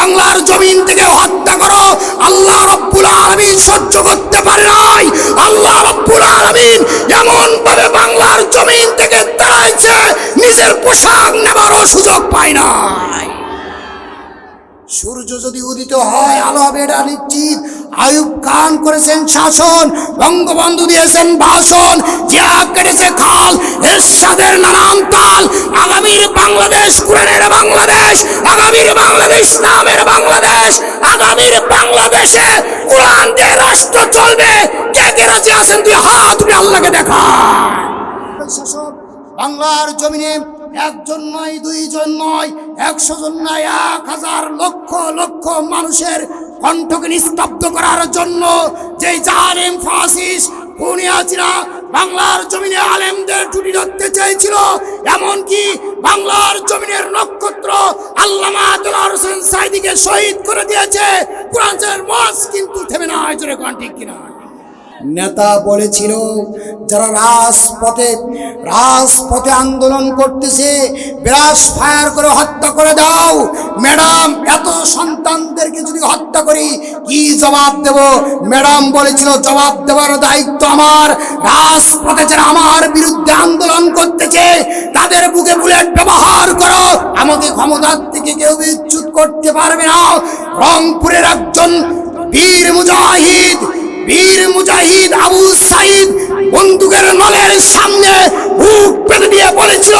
বাংলার জমিন থেকে হত্যা করো, আল্লাহ রাব্বুল আলামিন সহ্য করতে পারে নাই। আল্লাহ রাব্বুল আলামিন এমন ভাবে বাংলার জমিন থেকে তাড়াইছে, নিজের পোশাক নেবারও সুযোগ পায় নাই। সূর্য যদি উদিত হয় আলো হবে, এটা নিশ্চিত। আইয়ুব খান করেছেন শাসন, বঙ্গবন্ধু দিয়েছেন ভাষণ, জিয়া কেটেছে খাল, এরশাদের নানান তাল। আগামীর বাংলাদেশ কোরআনের বাংলাদেশ, আগামীর বাংলাদেশ ইসলামের বাংলাদেশ, আগামীর বাংলাদেশে কোরআন দিয়ে রাষ্ট্র চলবে। কে কে রাজি আছেন? তুই হাত তুলে আল্লাহকে দেখা। শাসক বাংলার জমিনে একজন নয়, দুইজন নয়, 100 জন নয়, 1000 লক্ষ লক্ষ মানুষের কণ্ঠকে নিস্তব্ধ করার জন্য যে জালেম ফাসিস্ট বুনিয়াদিরা বাংলার জমিনে আলেমদের টুটি ধরতে চেয়েছিল, এমনকি বাংলার জমিনের নক্ষত্র আল্লামা দেলোয়ার হোসেন সাঈদীকে শহীদ করে দিয়েছে। কোরআনের মজ কিন্তু থেমে না। জোরে কোন ঠিক কিনা? নেতা বলেছিল যারা রাজপথে আন্দোলন করতেছে, ব্রাশ ফায়ার করে হত্যা করে দাও। ম্যাডাম, এত সন্তানদেরকে যদি হত্যা করি কি জবাব দেব? ম্যাডাম বলেছিল জবাব দেওয়ার দায়িত্ব আমার। রাজপথে যারা আমার বিরুদ্ধে আন্দোলন করতেছে তাদের বুকে বুলেট ব্যবহার করো, আমাকে ক্ষমতার থেকে কেউ বিচ্যুত করতে পারবে না। রংপুরের একজন বীর মুজাহিদ আবু সাঈদ বন্দুকের নলের সামনে বুক পেতে দিয়ে বলেছিল,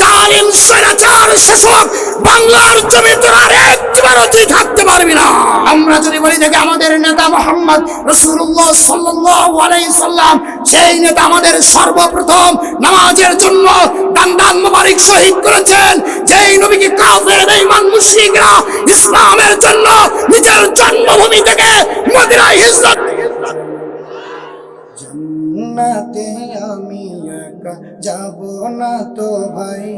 জালিম স্বৈরাচার শাসক বাংলার জমি তোর আর একবারও তুই থাকতে পারবি না। আমরা যদি বলি দেখে আমাদের নেতা মুহাম্মদ রাসূলুল্লাহ সাল্লাল্লাহু আলাইহি সাল্লাম, সেই নেতা আমাদের সর্বপ্রথম নামাজের জন্য দান মুবারক শহীদ করেছেন। যেই নবীকে কাফের বেঈমান মুশরিকরা ইসলামের জন্য নিজের জন্মভূমি থেকে মদিনায় হিজরত। জান্নাতে আমি একা যাব না তো ভাই,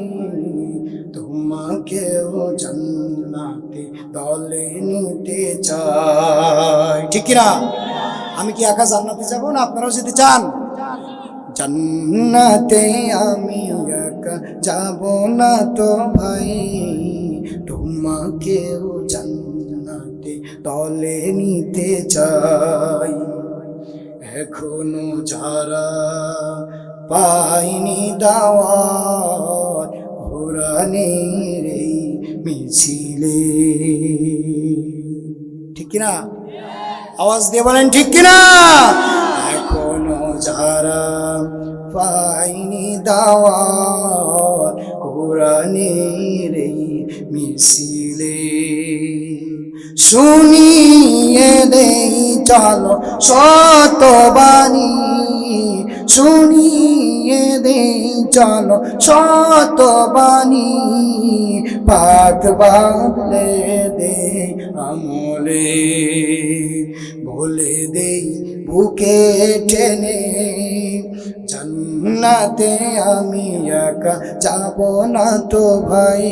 তোমাকেও জান্নাতে দলে নিতে চাই। ঠিক কিনা? আমি কি একা জান্নাতে যাব না? আপনারাও যেতে চান? জান্নাতে আমি একা যাব না তো ভাই, তোমাকেও জান্নাতে দলে নিতে চাই। এখনো যারা পাইনি দাওয়াত কোরআনের এই মিছিলে, ঠিক কিনা? আওয়াজ দিয়ে বলেন ঠিক কিনা? এখনো যারা পাইনি দাওয়াত কোরআনের এই মিছিলে, শুনিয়ে দেই চলো শতবাণী, শুনিয়ে দেই চলো শতবাণী, পাত বাঁধলে দে আমলে, বলে দেই বুকে টেনে, জান্নাতে আমি একা যাব না তো ভাই,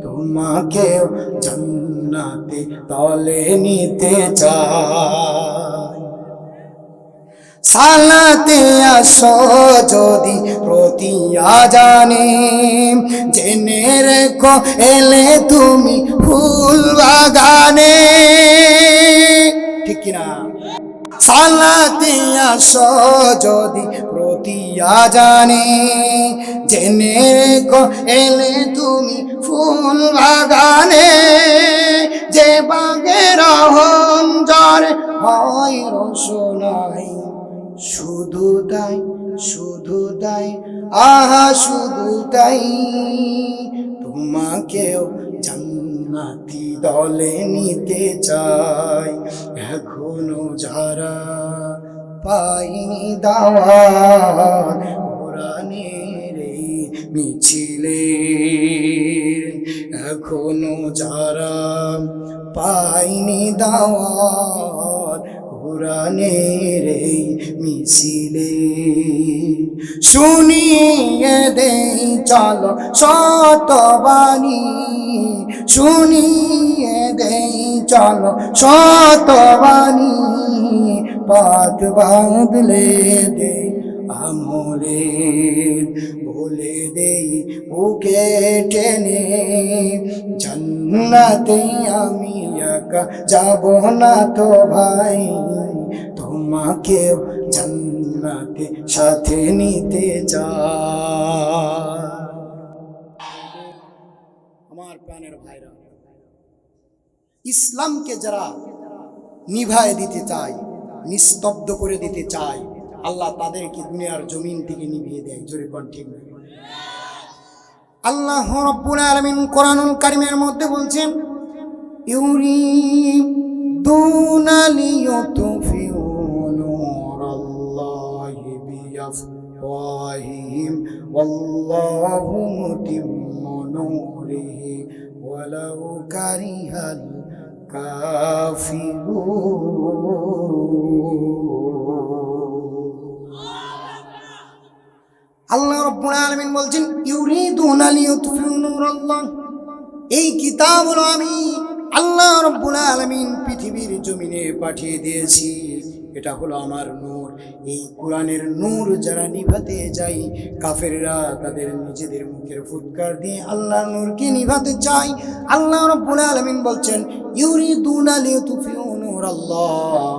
তোমাকেও জান্নাতে তলে নিতে চাই। সালাতে আসো যদি প্রতি আজানে, জেনে রেখো এলে তুমি ফুল বাগানে। ঠিক কিনা? সালাতে আসো যদি প্রতি আজানে, জেনে রেখো এলে তুমি ফুল বাগানে। যে বাগের অহঞ্জারে হয় রসনাই, শুধু তাই শুধু তাই আহা শুধু তাই, তোমাকেও জান্নাতি দলে নিতে চাই। এখনো যারা পাইনি দাওয়াত কোরআনের এই মিছিলে, এখনো যারা পাইনি দাওয়াত কোরআনের এই মিছিলে, শুনিয়ে দেই চলো শতবাণী, শুনিয়ে দেই চলো শতবাণী, পাত বাঁধলে দে আমলের বলে দেই বুকে টেনে জান্নাতে আমি একা যাব না তো ভাই তোমাকে জান্নাতে সাথে নিতে চাই। আমার প্রাণের ভাইরা, ইসলামকে যারা নিভায় দিতে চায়, নিস্তব্ধ করে দিতে চায়, আল্লাহ তাদেরকে দুনিয়ার জমিন থেকে নিভিয়ে দেয়। জোরে কোন ঠিক না? আল্লাহ রাব্বুল আলামিন কোরআনুল কারীমের মধ্যে বলছেন, ইউরিদুনা লিয়ুতফিউ নূরাল্লাহি বিআফওয়াহিহিম ওয়াল্লাহু মুতিম্মু নূরিহি ওয়ালাউ কারিহাল আল্লাহ রাব্বুল আলামিন বলছেন, ইউরিদুনা লিয়ুতফিউ নূরাল্লাহ, এই কিতাব হলো আমি আল্লাহ রাব্বুল আলামিন পৃথিবীর জমিনে পাঠিয়ে দিয়েছি। এটা হলো আমার নূর। এই কোরআনের নূর যারা নিভাতে যায়, কাফেররা তাদের নিজেদের মুখের ফুৎকার দিয়ে আল্লাহর নূরকে নিভাতে চায়। আল্লাহ রাব্বুল আলামিন বলছেন, ইউরিদুনা লিয়ুতফিউ নূরাল্লাহ,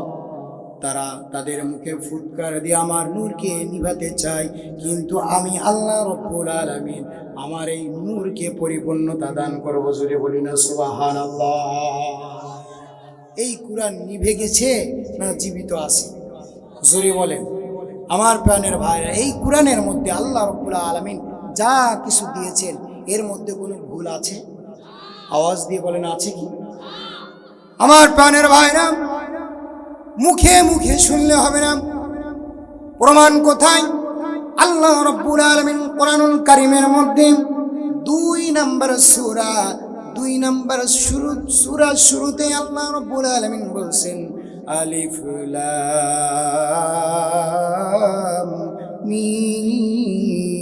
তারা তাদের মুখের ফুৎকার দিয়ে আমার নূরকে নিভাতে চায়, কিন্তু আমি আল্লাহ রাব্বুল আলামিন আমার এই নূরকে পরিপূর্ণতা দান করব। জোরে বলি না সুবহানাল্লাহ। এই কোরআন নিভে গেছে না জীবিত আছে? জোরে বলেন। আমার প্রাণের ভাইরা, এই কোরআনের মধ্যে আল্লাহ রাব্বুল আলামিন যা কিছু দিয়েছেন এর মধ্যে কোনো ভুল আছে? আওয়াজ দিয়ে বলেন, আছে কি? আমার প্রাণের ভাইরা, মুখে মুখে শুনলে হবে না, প্রমাণ কোথায়? আল্লাহ রাব্বুল আলামিন কোরআনুল কারীমের মধ্যে 2 নম্বর সূরা, 2 নম্বর সূরা শুরুতে আল্লাহ রাব্বুল আলামিন বলছেন, আলিফ লাম মিম।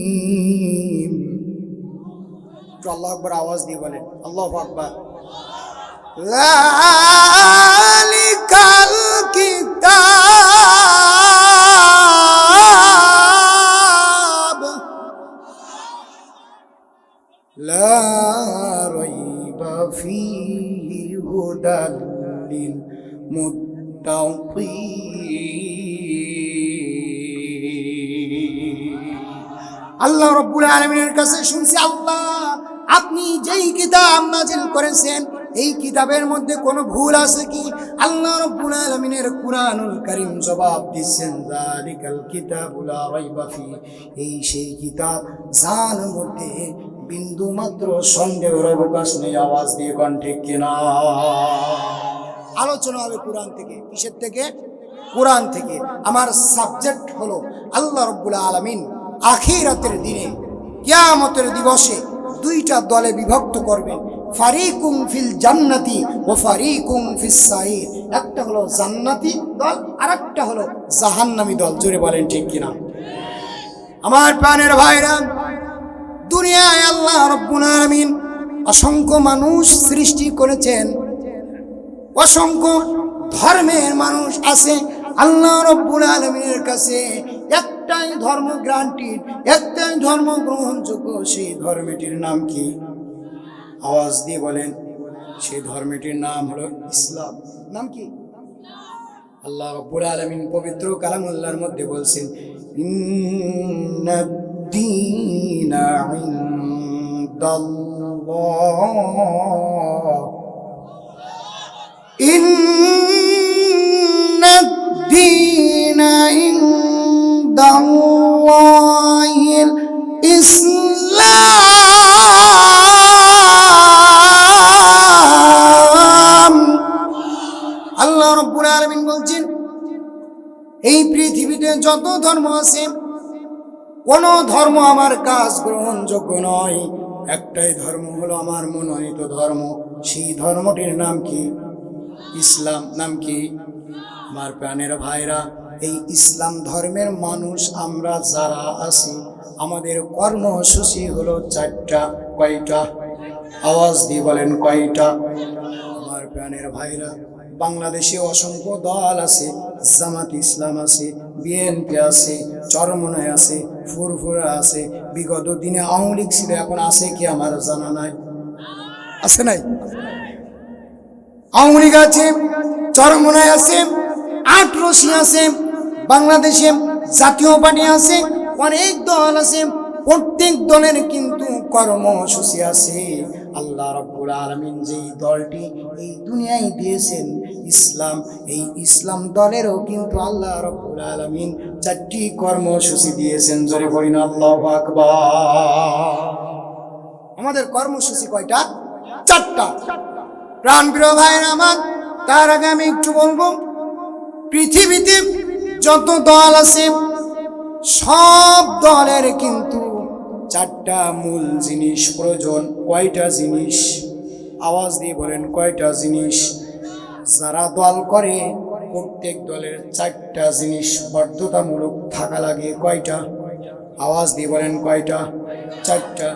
তো আল্লাহু আকবার আওয়াজ দিয়ে বলেন, আল্লাহু আকবার। যালিকাল কিতাব লা রাইবা ফীহি হুদাল লিল মুত্তাকিন। আল্লাহ রাব্বুল আলামিনের কাছে শুনছি, আল্লাহ আপনি যেই কিতাব নাজিল করেছেন এই কিতাবের মধ্যে কোনো ভুল আছে কি? আল্লাহ রাব্বুল আলামিনের কোরআনুল কারীম জবাব দিচ্ছেন, যালিকাল কিতাবু লা রাইবা ফি, এই সেই কিতাব যার মধ্যে বিন্দু মাত্র সন্দেহের অবকাশ নেই। আওয়াজ দিয়ে কোন ঠিক কিনা? আলোচনা হবে কোরআন থেকে। কিসের থেকে? কোরআন থেকে। আমার সাবজেক্ট হলো আল্লাহ রাব্বুল আলামিন আখিরাতের দিনে, কিয়ামতের দিবসে 2টা দলে বিভক্ত করবেন, ফারিকুম ফিল জান্নাতি ওয়া ফারিকুম ফিস সাইর। একটা হলো জান্নাতি দল আর একটা হলো জাহান্নামী দল। জোরে বলেন ঠিক কিনা? আমার প্রাণের ভাইরা, দুনিয়ায় আল্লাহ রাব্বুল আলামিন অসংখ্য মানুষ সৃষ্টি করেছেন, অসংখ্য ধর্মের মানুষ আছে। আল্লাহ রাব্বুল আলামিনের কাছে একটাই ধর্ম গ্রান্টেড, একটাই ধর্ম গ্রহণযোগ্য। সেই ধর্মটির নাম কি? আওয়াজ দিয়ে বলেন। সেই ধর্মটির নাম হলো ইসলাম। নাম কি? আল্লাহ রাব্বুল আলামিন পবিত্র কালামুল্লাহর মধ্যে বলছেন, ইন্নাদ-দীনা ইনদাল্লাহ, ইন্নাদ-দীনা ইনদাল্লাহিল ইসলাম। আল্লাহ রাব্বুল আলামিন বলছেন, এই পৃথিবীতে যত ধর্ম আছে কোন ধর্ম আমার কাজ গ্রহণযোগ্য নয়। একটাই ধর্ম হলো আমার মনোনীত ধর্ম। সেই ধর্মটির নাম কি? ইসলাম। নাম কি? আমার প্রাণের ভাইরা, এই ইসলাম ধর্মের মানুষ আমরা যারা আছি, আমাদের কর্মসূচি হলো 4টা। কয়টা? আওয়াজ দিয়ে বলেন কয়টা? আমার প্রাণের ভাইরা, বাংলাদেশে অসংখ্য দল আছে, জামাত ইসলাম আছে, বিএনপি আছে, চরমনায় আছে, ফুরফুরা আছে। বিগত দিনে আওয়ামী লীগ ছিল, এখন আছে কি আমার জানা নাই। আছে নাই? আওয়ামী লীগ আছে, চরমনায় আছে, আটরশি আছে, বাংলাদেশে জাতীয় পার্টি আছে, অনেক দল আছে। প্রত্যেক দলের কিন্তু কর্মসূচি আছে। আল্লাহ রাব্বুল আলামিন যেই দলটি এই দুনিয়ায় দিয়েছেন ইসলাম, এই ইসলাম দলেরও কিন্তু আল্লাহ রাব্বুল আলামিন 4টি কর্মসূচি দিয়েছেন। জোরে বলেন আল্লাহু আকবার। আমাদের কর্মসূচি কয়টা? 4টা। প্রাণপ্রিয় ভাইরা আমার, তার আগে আমি একটু বলবো, পৃথিবীতে যত দল আছে সব দলের কিন্তু 4টা মূল জিনিস প্রয়োজন। কয়টা জিনিস? আওয়াজ দিয়ে বলেন কয়টা জিনিস? যারা দল করে প্রত্যেক দলের 4টা জিনিস বাধ্যতামূলক থাকা লাগে। কয়টা? আওয়াজ দিয়ে বলেন কয়টা? 4টা।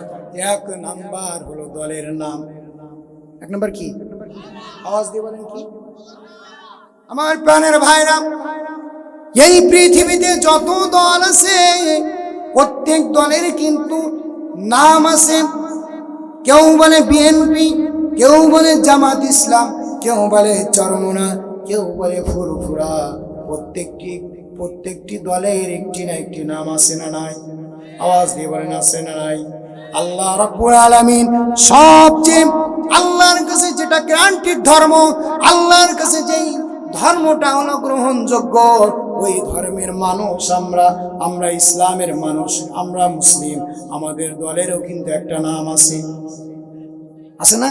1 নাম্বার হলো দলের নাম। 1 নাম্বার কি? আওয়াজ দিয়ে বলেন কি? আমার প্রাণের ভাইরা, এই পৃথিবীতে যত দল আছে প্রত্যেক দলের কিন্তু নাম আছে। কেউ বলে বিএনপি, কেউ বলে জামাত ইসলাম, কেউ বলে চরমনা, কেউ বলে ফুরফুরা। প্রত্যেকটি দলের একটি না একটি নাম আছে না নাই? আওয়াজ দিয়ে বলেন আছে না নাই? আল্লাহ রাব্বুল আলামিন সবচেয়ে আল্লাহর কাছে যেটা গ্যারান্টিড ধর্ম, আল্লাহর কাছে যেই ধর্মটা হলো গ্রহণযোগ্য, ওই ধর্মের মানুষ আমরা ইসলামের মানুষ, আমরা মুসলিম। আমাদের দলেরও কিন্তু একটা নাম আছে, আছে না?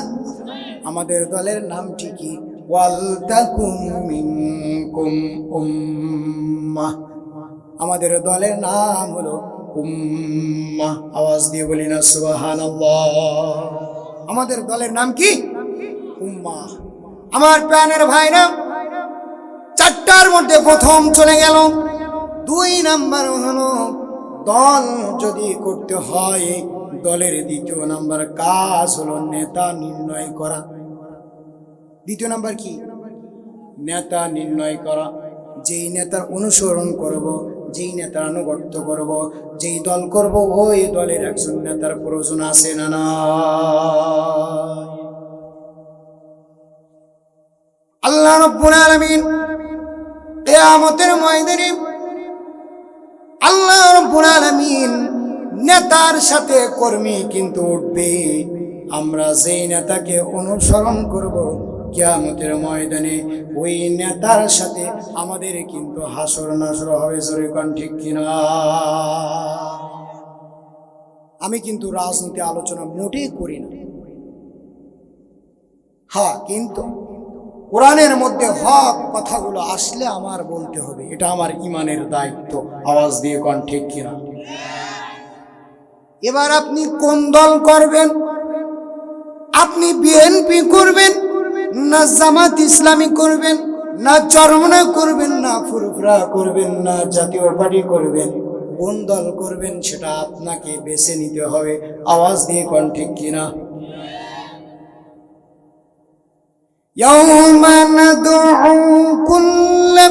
আমাদের দলের নামটি কি? ওয়ালতাকুম মিনকুম উম্মাহ। আমাদের দলের নাম হলো উম্মাহ। আওয়াজ দিয়ে বলি না সুবহানাল্লাহ। আমাদের দলের নাম কি? উম্মাহ। আমার প্রাণের ভাইরা, 4টার মধ্যে প্রথম চলে গেল। 2 নাম্বার হলো দল যদি করতে হয়, দলের 2য় নাম্বার কাজ হলো নেতা নির্ণয় করা। 2য় নাম্বার কি? নেতা নির্ণয় করা। যেই নেতার অনুসরণ করব, যেই নেতার আনুগত্য করব, যেই দল করব, ওই দলের একজন নেতার প্রয়োজন আছে না না? আল্লাহ রাব্বুল আলামিন কিয়ামতের ময়দানে আল্লাহ রাব্বুল আলামিন নেতার সাথে কর্মী কিন্তু উঠবে। আমরা যেই নেতাকে অনুসরণ করব, কিয়ামতের ময়দানে ওই নেতার সাথে আমাদের কিন্তু হাসর নাসর হবে। জোরে কোন ঠিক কিনা? আমি কিন্তু রাজনীতি আলোচনা মোটেই করি না। হ্যাঁ, কিন্তু কোরআনের মধ্যে হক কথাগুলো আসলে আমার বলতে হবে, এটা আমার ইমানের দায়িত্ব। আওয়াজ দিয়ে কোন ঠিক কিনা? এবার আপনি কোন দল করবেন? আপনি বিএনপি করবেন, না জামাত ইসলামী করবেন, না চরমনা করবেন, না ফুরফুরা করবেন, না জাতীয় পার্টি করবেন? কোন দল করবেন সেটা আপনাকে বেছে নিতে হবে। আওয়াজ দিয়ে কোন ঠিক কিনা? ইয়াউমা নাদউ কুল্লা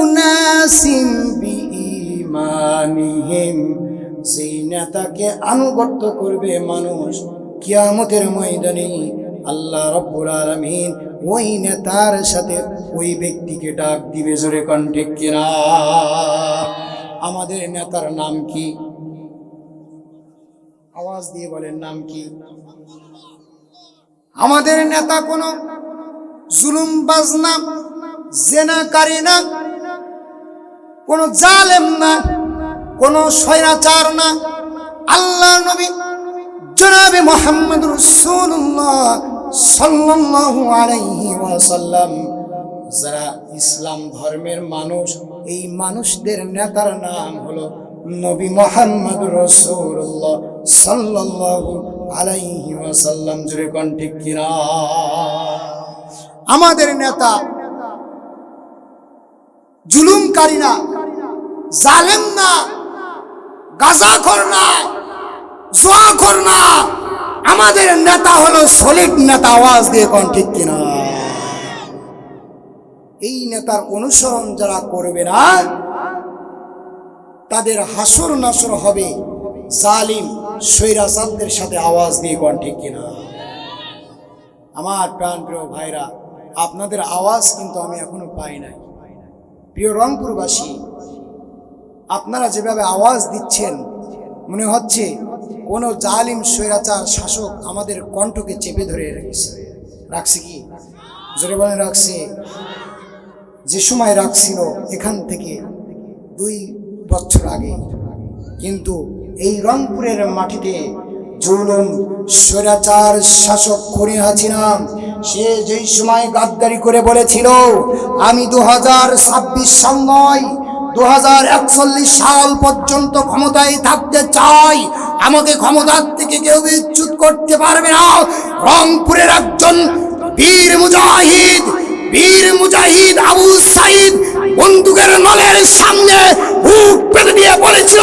উনাসিম বিঈমানিহিম। যেই নেতাকে আনুগত্য করবে মানুষ, কিয়ামতের ময়দানে আল্লাহ রাব্বুল আলামিন ওই নেতার সাথে ওই ব্যক্তিকে ডাক দিবে। জোরে কোন ঠিক কিনা? আমাদের নেতার নাম কি? আওয়াজ দিয়ে বলেন নাম কি? আমাদের নেতা কোনো জুলুমবাজ না, জেনাকারী না, কোনো জালেম না, কোনো স্বৈরাচার না। আল্লাহর নবী জনাবে মুহাম্মদ রাসূলুল্লাহ সাল্লাল্লাহু আলাইহি ওয়াসাল্লাম, যারা ইসলাম ধর্মের মানুষ, এই মানুষদের নেতার নাম হলো নবী মুহাম্মদ রাসূলুল্লাহ সাল্লাল্লাহু আলাইহি ওয়াসাল্লাম। জোরে কোন ঠিক কিনা? আমাদের নেতা জুলুমকারী না, জালেম না, গাঁজাখোর না, জুয়াখোর না। আমাদের নেতা হলো সলিড নেতা। আওয়াজ দিয়ে কোন ঠিক কিনা? এই নেতার অনুসরণ যারা করবে না তাদের হাসর নাসর হবে জালিম স্বৈরাচারদের সাথে। আওয়াজ দিয়ে কোন ঠিক কিনা? আমার প্রাণ প্রিয় ভাইরা, আপনাদের আওয়াজ কিন্তু আমি এখনো পাই নাই। প্রিয় রংপুরবাসী, আপনারা যেভাবে আওয়াজ দিচ্ছেন মনে হচ্ছে কোনো জালিম স্বৈরাচার শাসক আমাদের কণ্ঠকে চেপে ধরে রাখছে কি? জোরে বলে রাখছে। যে সময় রাখছিল এখান থেকে 2 বছর আগে, কিন্তু এই রংপুরের মাটিতে জুলুম স্বৈরাচার শাসক খুনি হাসিনা সে যেই সময় গাদ্দারি করে বলেছিল আমি 2026 সাল নয় 2041 সাল পর্যন্ত ক্ষমতায় থাকতে চাই, আমাকে ক্ষমতার থেকে কেউ বিচ্যুত করতে পারবে না। রংপুরের একজন বীর মুজাহিদ আবু সাইদ বন্দুকের নলের সামনে বুক পেতে দিয়ে বলেছিল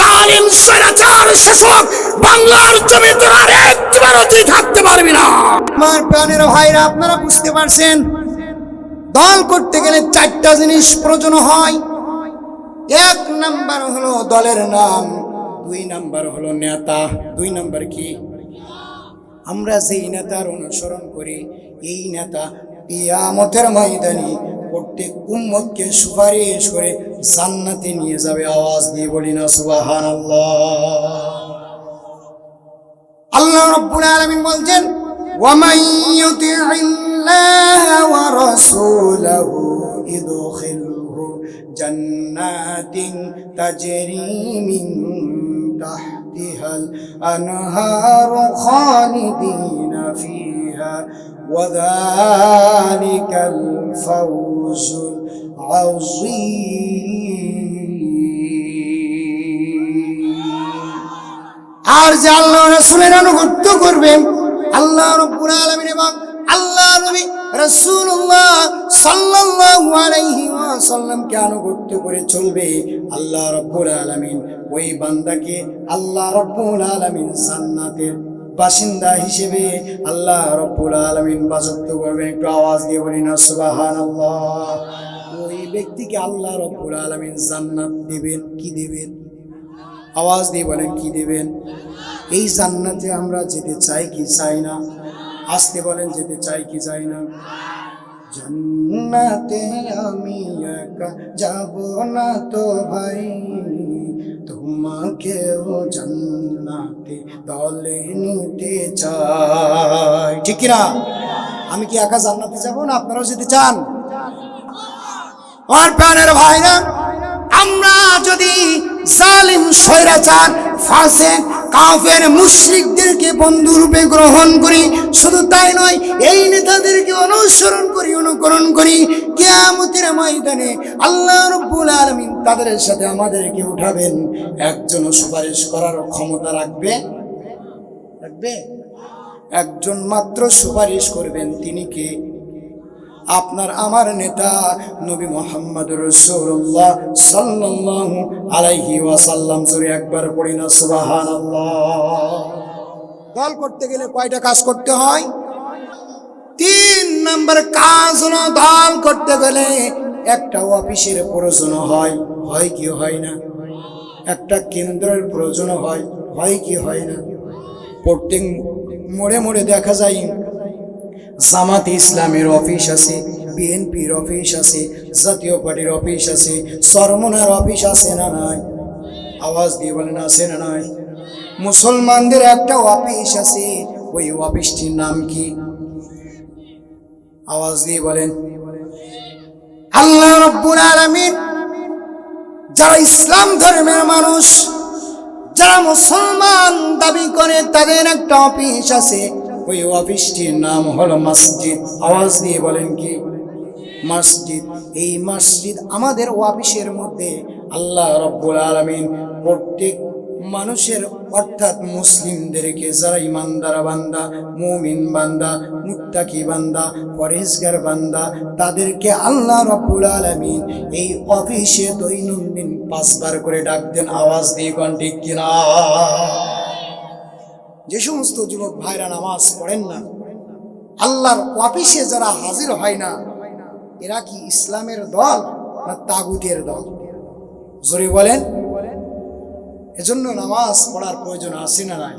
জালিম স্বৈরাচার শাসক বাংলার জমিতে আর একবারও তুই থাকতে পারবি না। আমার প্রাণের ভাইরা, আপনারা বুঝতে পারছেন দল করতে গেলে 4টা জিনিস প্রয়োজন হয়। 1 নাম্বার হলো দলের নাম, 2 নাম্বার হলো নেতা, 2 নাম্বার কি? আমরা যেই নেতার অনুসরণ করি এই নেতা কিয়ামতের ময়দানে প্রত্যেক উম্মতকে সুপারিশ করে জান্নাতে নিয়ে যাবে। আওয়াজ দিয়ে বলি না সুবহানাল্লাহ। আল্লাহ রাব্বুল আলামিন বলছেন ওয়ামান ইউতি'ইল্লাহ ওয়া রাসূলাহু ইদখিলহু জান্নাতিন তাজরি মিন তাহতিহাল আনহারু খালিদিনা ফিহা ওয়া যালিকাল ফাওজুল আযীম। আর যে আল্লাহ রাসূলের আনুগত্য করবেন, আল্লাহ রাব্বুল আলামিন এবং আল্লাহ নবী রাসূলুল্লাহ সাল্লাল্লাহু আলাইহি ওয়াসাল্লামকে আনুগত্য করে চলবে, আল্লাহ রাব্বুল আলামিন ওই বান্দাকে আল্লাহ রাব্বুল আলামিন জান্নাতের বাসিন্দা হিসেবে আল্লাহ রাব্বুল আলামিন বাজত্ব করবেন। একটু আওয়াজ দিয়ে বলি না সুবহানাল্লাহ। ওই ব্যক্তিকে আল্লাহ রাব্বুল আলামিন জান্নাত দিবেন। কি দিবেন? আওয়াজ দিয়ে বলেন কি দিবেন? এই জান্নাতে আমরা যেতে চাই কি চাই না? আসতে বলেন যেতে চাই কি চাই না? জান্নাতে আমি একা যাব না তো ভাই, তোমাকেও জান্নাতে দলে নিতে চাই। ঠিক কিনা? আমি কি একা জান্নাতে যাব না? আপনারাও যেতে চান? আর প্রাণের ভাইরা, আমরা যদি জালিম স্বৈরাচার ফাসিক কাফের মুশরিকদেরকে বন্ধুরূপে গ্রহণ করি, শুধু তাই নয় এই নেতাদেরকে অনুকরণ করি, কিয়ামতের ময়দানে আল্লাহ রাব্বুল আলামিন তাদের সাথে আমাদেরকে উঠাবেন। একজনও সুপারিশ করার ক্ষমতা রাখবে? একজন মাত্র সুপারিশ করবেন, তিনি কে? আপনার আমার নেতা নবী মুহাম্মদুর রাসূলুল্লাহ সাল্লাল্লাহু আলাইহি ওয়াসাল্লাম। জোরে একবার পড়ি না সুবহানাল্লাহ। দল করতে গেলে কয়টা কাজ করতে হয়? 3 নাম্বার কাজ হলো দল করতে গেলে একটা অফিসের প্রয়োজন হয়। হয় কি হয় না? একটা কেন্দ্রের প্রয়োজন হয় কি হয় না? প্রত্যেক মোড়ে মোড়ে দেখা যায় জামাত ইসলামের অফিস আছে, বিএনপির অফিস আছে, জাতীয় পার্টির অফিস আছে, সরমনার অফিস আছে না নাই? আওয়াজ দিয়ে বলেন আছে না নাই? মুসলমানদের একটা অফিস আছে, ওই অফিসটির নাম কি? আওয়াজ দিয়ে বলেন। আল্লাহ রাব্বুল আলামিন যারা ইসলাম ধর্মের মানুষ, যারা মুসলমান দাবি করে, তাদের একটা অফিস আছে, ওই অফিসটির নাম হলো মসজিদ। আওয়াজ দিয়ে বলেন কি? মসজিদ। এই মসজিদ আমাদের অফিসের মধ্যে আল্লাহ রাব্বুল আলামিন প্রত্যেক মানুষের অর্থাৎ মুসলিমদেরকে, যারা ইমানদার বান্দা, মুমিন বান্দা, মুত্তাকি বান্দা, পরহেজগার বান্দা, তাদেরকে আল্লাহ রাব্বুল আলামিন এই অফিসে দৈনন্দিন 5 বার করে ডাক দেন। আওয়াজ দিয়ে কোন ঠিক কিনা? যে সমস্ত যুবক ভাইরা নামাজ পড়েন না, আল্লাহর অফিসে যারা হাজির হয় না, এরা কি ইসলামের দল না তাগুতের দল? জোরে বলেন। এজন্য নামাজ পড়ার প্রয়োজন আছে না নাই?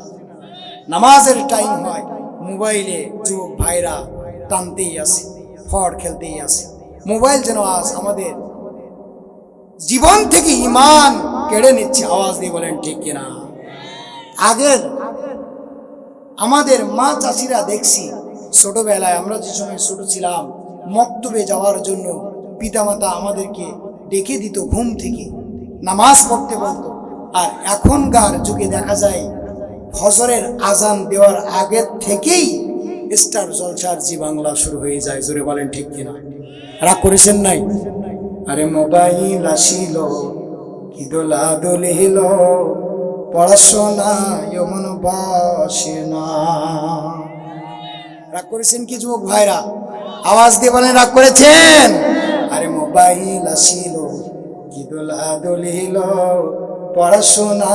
নামাজের টাইম হয়, মোবাইলে যুবক ভাইরা টানতেই আছে, ফড় খেলতেই আছে। মোবাইল যেন আজ আমাদের জীবন থেকে ঈমান কেড়ে নিচ্ছে। আওয়াজ দিয়ে বলেন ঠিক কিনা? আগের আমাদের মা চাচিরা দেখছি, ছোটবেলায় আমরা যে সময় ছোট ছিলাম, মক্তবে যাওয়ার জন্য পিতামাতা আমাদেরকে ডেকে দিত, ঘুম থেকে নামাজ পড়তে বলতো। আর এখনকার যুগে দেখা যায় ফজরের আজান দেওয়ার আগের থেকেই স্টার জলসার জি বাংলা শুরু হয়ে যায়। জোরে বলেন ঠিক কিনা? রাগ করেছেন নাই? আরে মোবাইল আসিল, কি দোলা দোলিল, পড়াশোনা এমন বসে না। রাগ করেছেন কি যুবক ভাইরা? আওয়াজ দিয়ে বলেন রাগ করেছেন? আরে মোবাইল আসিল, কি দোলা দোলিল, পড়াশোনা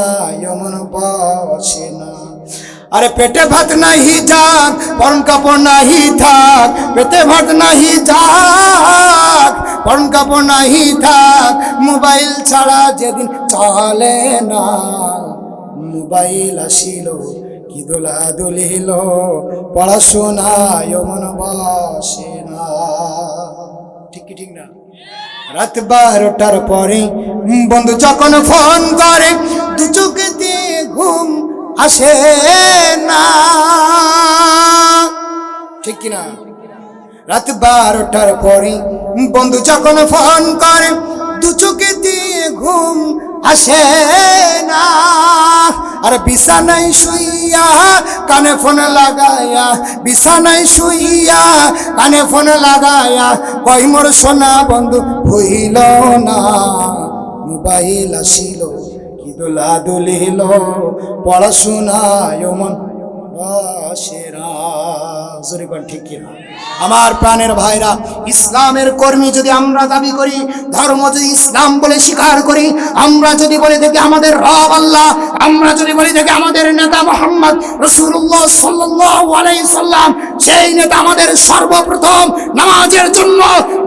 এমন বসে না। আরে পেটে ভাত নাহি যাক, পরন কাপড় নাহি থাক, পেটে ভাত নাহি যাক, পরন কাপড় নাহি থাক, মোবাইল ছাড়া যেদিন চলে না। মোবাইল আসিল, কি দোলা দোলিল, পড়াশোনা এমন বসে না। ঠিক কি ঠিক না? রাত 12টার পরে বন্ধু যখন ফোন করে, দু চোখে দিয়ে ঘুম আসে না। ঠিক কিনা? রাত 12টার পরে বন্ধু যখন ফোন করে, দু চোখে দিয়ে ঘুম আসে না। আর বিছানায় শুইয়া কানে ফোন লাগায়া, বিছানায় শুইয়া কানে ফোন লাগায়া, কই মোর সোনা বন্ধু হইল না। মোবাইল আসিল, কি দোলা দোলিল, পড়াশোনা এমন বসে না। জোরে বল ঠিক কিনা? আমার প্রাণের ভাইরা, ইসলামের কর্মী যদি আমরা দাবি করি, ধর্ম যদি ইসলাম বলে স্বীকার করি, আমরা যদি বলে থাকি আমাদের রব আল্লাহ, আমরা যদি বলে থাকি আমাদের নেতা মুহাম্মদ রাসূলুল্লাহ সাল্লাল্লাহু আলাইহি সাল্লাম, সেই নেতা আমাদের সর্বপ্রথম নামাজের জন্য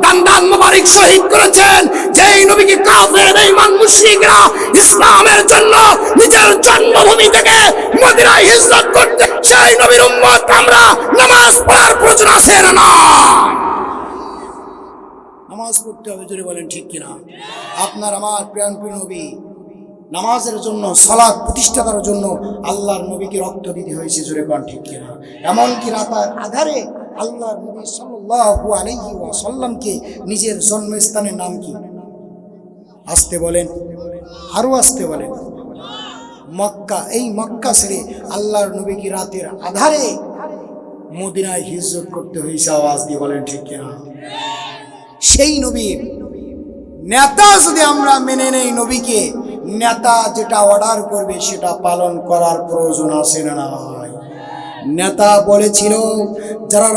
দান মুবারক শহীদ করেছেন। যেই নবীকে কাফের বেঈমান মুশরিকরা ইসলামের জন্য নিজের জন্মভূমি থেকে মদিনায় হিজরত করতে, সেই নবীর উম্মত আমরা নামাজ পড়ার প্রয়োজন আছে না? নামাজ পড়তে হবে। জোরে বলেন ঠিক কিনা? আপনার আমার প্রিয় নবী নামাজের জন্য, সালাত প্রতিষ্ঠা করার জন্য আল্লাহর নবীকে রক্ত দিতে হয়েছে। জোরে বলেন ঠিক কিনা? এমনকি রাতের আধারে আল্লাহর নবী সাল্লাল্লাহু আলাইহি ওয়াসাল্লামকে নিজের জন্মস্থানের নাম কি? আসতে বলেন, আরো আসতে বলেন। মক্কা। এই মক্কা ছেড়ে আল্লাহর নবীকে রাতের আধারে মদিনায় হিজরত করতে হয়েছে। আওয়াজ দিয়ে বলেন ঠিক কিনা? সেই নবীর নেতা যদি আমরা মেনে নেই নবীকে, নেতা যেটা অর্ডার করবে সেটা পালন করার প্রয়োজন আছে না নাই? নেতা বলেছিল, যারা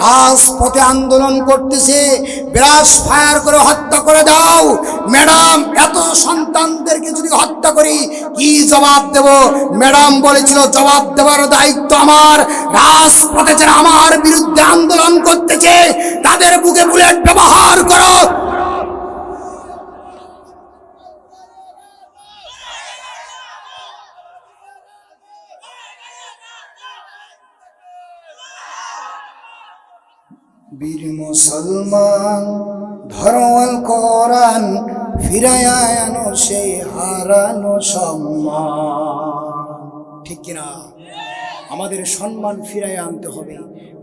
রাজপথে আন্দোলন করতেছে, ব্রাশ ফায়ার করে হত্যা করে দাও। ম্যাডাম, এত সন্তানদেরকে যদি হত্যা করি কি জবাব দেব? ম্যাডাম বলেছিল, জবাব দেওয়ার দায়িত্ব আমার। রাজপথে যারা আমার বিরুদ্ধে আন্দোলন করতেছে তাদের বুকে বুলেট ব্যবহার করো। বীর মুসলমান ধরওয়াল কোরআন, ফিরায়া আনো সেই হারানো সম্মান। ঠিক কিনা? আমাদের সম্মান ফিরায়া আনতে হবে।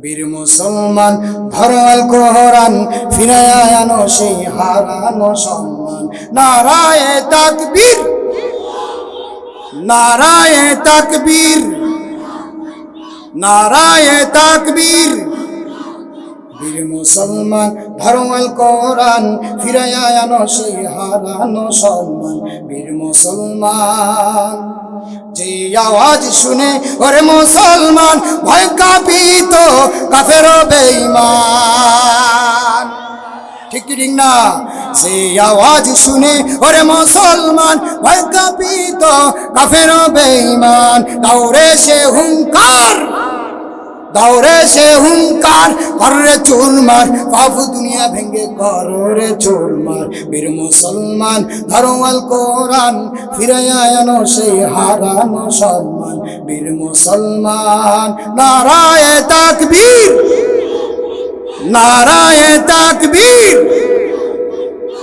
বীর মুসলমান ধরওয়াল কোরআন, ফিরায়া আনো সেই হারানো সম্মান। নারায়ে তাকবীর, নারায়ে তাকবীর, নারায়ে তাকবীর। বীর মুসলমান ধরওয়াল কোরআন, ফিরায়া আনো সেই হারানো সম্মান। বীর মুসলমান যে আওয়াজ শুনে ওরে মুসলমান ভয় কাঁপিত কাফের বেঈমান। ঠিক ঠিক না? যে আওয়াজ শুনে ওরে মুসলমান ভয় কাঁপিত কাফের বেঈমান। দাউরে সে হুঙ্কার, দাওরে সে হুঙ্কার কররে চুরমার পাপ দুনিয়া ভেঙ্গে কররে চুরমার বীর মুসলমান ধরো আল কোরআন ফিরাইয়া আনো সেই হারানো সম্মান বীর মুসলমান নারায়ে তাকবীর নারায়ে তাকবীর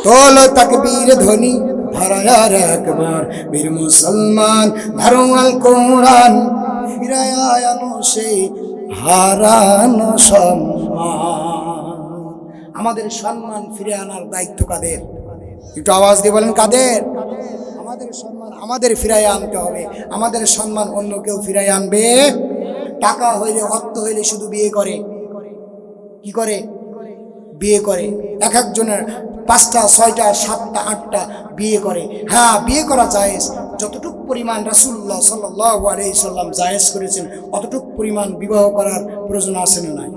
তোল তাকবীর ধ্বনি ধরায়ার একবার বীর মুসলমান ধরো আল কোরআন ফিরাইয়া আনো সেই হারানো সম্মান। আমাদের সম্মান ফিরে আনার দায়িত্ব কাদের? একটু আওয়াজ দিয়ে বলেন কাদের? আমাদের সম্মান আমাদের ফিরাই আনতে হবে। আমাদের সম্মান অন্য কেউ ফিরাই আনবে? টাকা হইলে অর্থ হইলে শুধু বিয়ে করে, কি করে? বিয়ে করে। এক একজনের 5টা 6টা 7টা 8টা বিয়ে করে। হ্যাঁ, বিয়ে করা জায়েজ। যতটুকু পরিমাণ রাসূলুল্লাহ সাল্লাল্লাহু আলাইহি সাল্লাম জায়েজ করেছেন অতটুকু পরিমাণ বিবাহ করার প্রয়োজন আছে না নাই?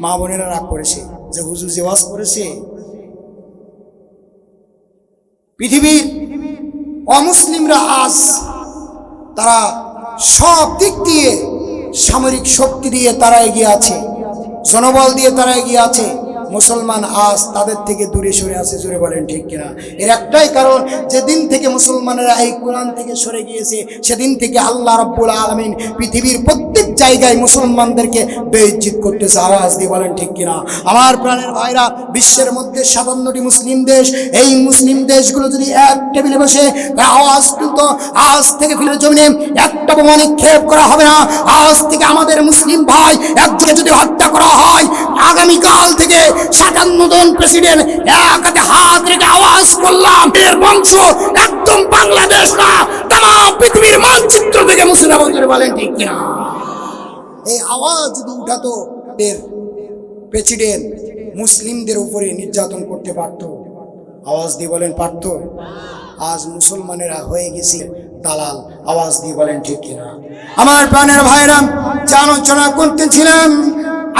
মা বোনেরা রাগ করেছে যে হুজুর যে ওয়াজ করেছে। পৃথিবীর অমুসলিমরা আজ তারা সব দিক দিয়ে সামরিক শক্তি দিয়ে তারা এগিয়ে আছে, জনবল দিয়ে তারা এগিয়ে আছে। মুসলমান আজ তাদের থেকে দূরে সরে আছে। জোরে বলেন ঠিক কিনা? এর একটাই কারণ, যেদিন থেকে মুসলমানেরা এই কোরআন থেকে সরে গিয়েছে সেদিন থেকে আল্লাহ রাব্বুল আলামিন পৃথিবীর প্রত্যেক জায়গায় মুসলমানদেরকে বেইজ্জত করতেছে। আওয়াজ দিয়ে বলেন ঠিক কিনা? আমার প্রাণের ভাইরা, বিশ্বের মধ্যে 57টি মুসলিম দেশ, এই মুসলিম দেশগুলো যদি এক টেবিলে বসে আওয়াজ তুলতো, আজ থেকে ফিরে জমিনে একটা বোমা নিক্ষেপ করা হবে না। আজ থেকে আমাদের মুসলিম ভাই একজনকে যদি হত্যা করা হয়, আগামীকাল থেকে 57 জন প্রেসিডেন্ট এক হাতে হাত রেখে আওয়াজ করলাম, এর বংশ একদম বাংলাদেশ না, তাম পৃথিবীর মানচিত্র থেকে মুছে নেব। বলেন ঠিক কিনা? এই আওয়াজ যদি উঠাতো, এর প্রেসিডেন্ট মুসলিমদের উপরে নির্যাতন করতে পারতো। আওয়াজ দিয়ে বলেন পারতো? আজ মুসলমানেরা হয়ে গেছে দালাল। আওয়াজ দিয়ে বলেন ঠিক কিনা? আমার প্রাণের ভাইরা, যে আলোচনা করতেছিলাম,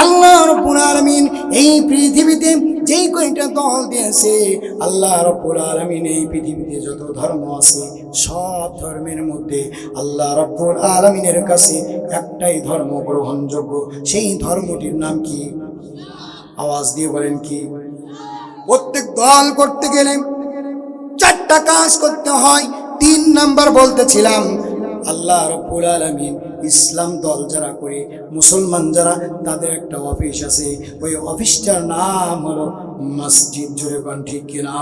আল্লাহ রাব্বুল আলামিন এই পৃথিবীতে যেই কয়টা দল দিয়েছে, আল্লাহ রাব্বুল আলামিন এই পৃথিবীতে যত ধর্ম আছে সব ধর্মের মধ্যে আল্লাহ রাব্বুল আলামিনের কাছে একটাই ধর্ম গ্রহণযোগ্য। সেই ধর্মটির নাম কি? আওয়াজ দিয়ে বলেন কি? প্রত্যেক দল করতে গেলে 4টা কাজ করতে হয়। 3 নাম্বার বলতেছিলাম, আল্লাহ রাব্বুল আলামিন ইসলাম দল যারা করে, মুসলমান যারা, তাদের একটা অফিস আছে। ওই অফিসটার নাম হলো মসজিদ। জোরে বলেন ঠিক কিনা?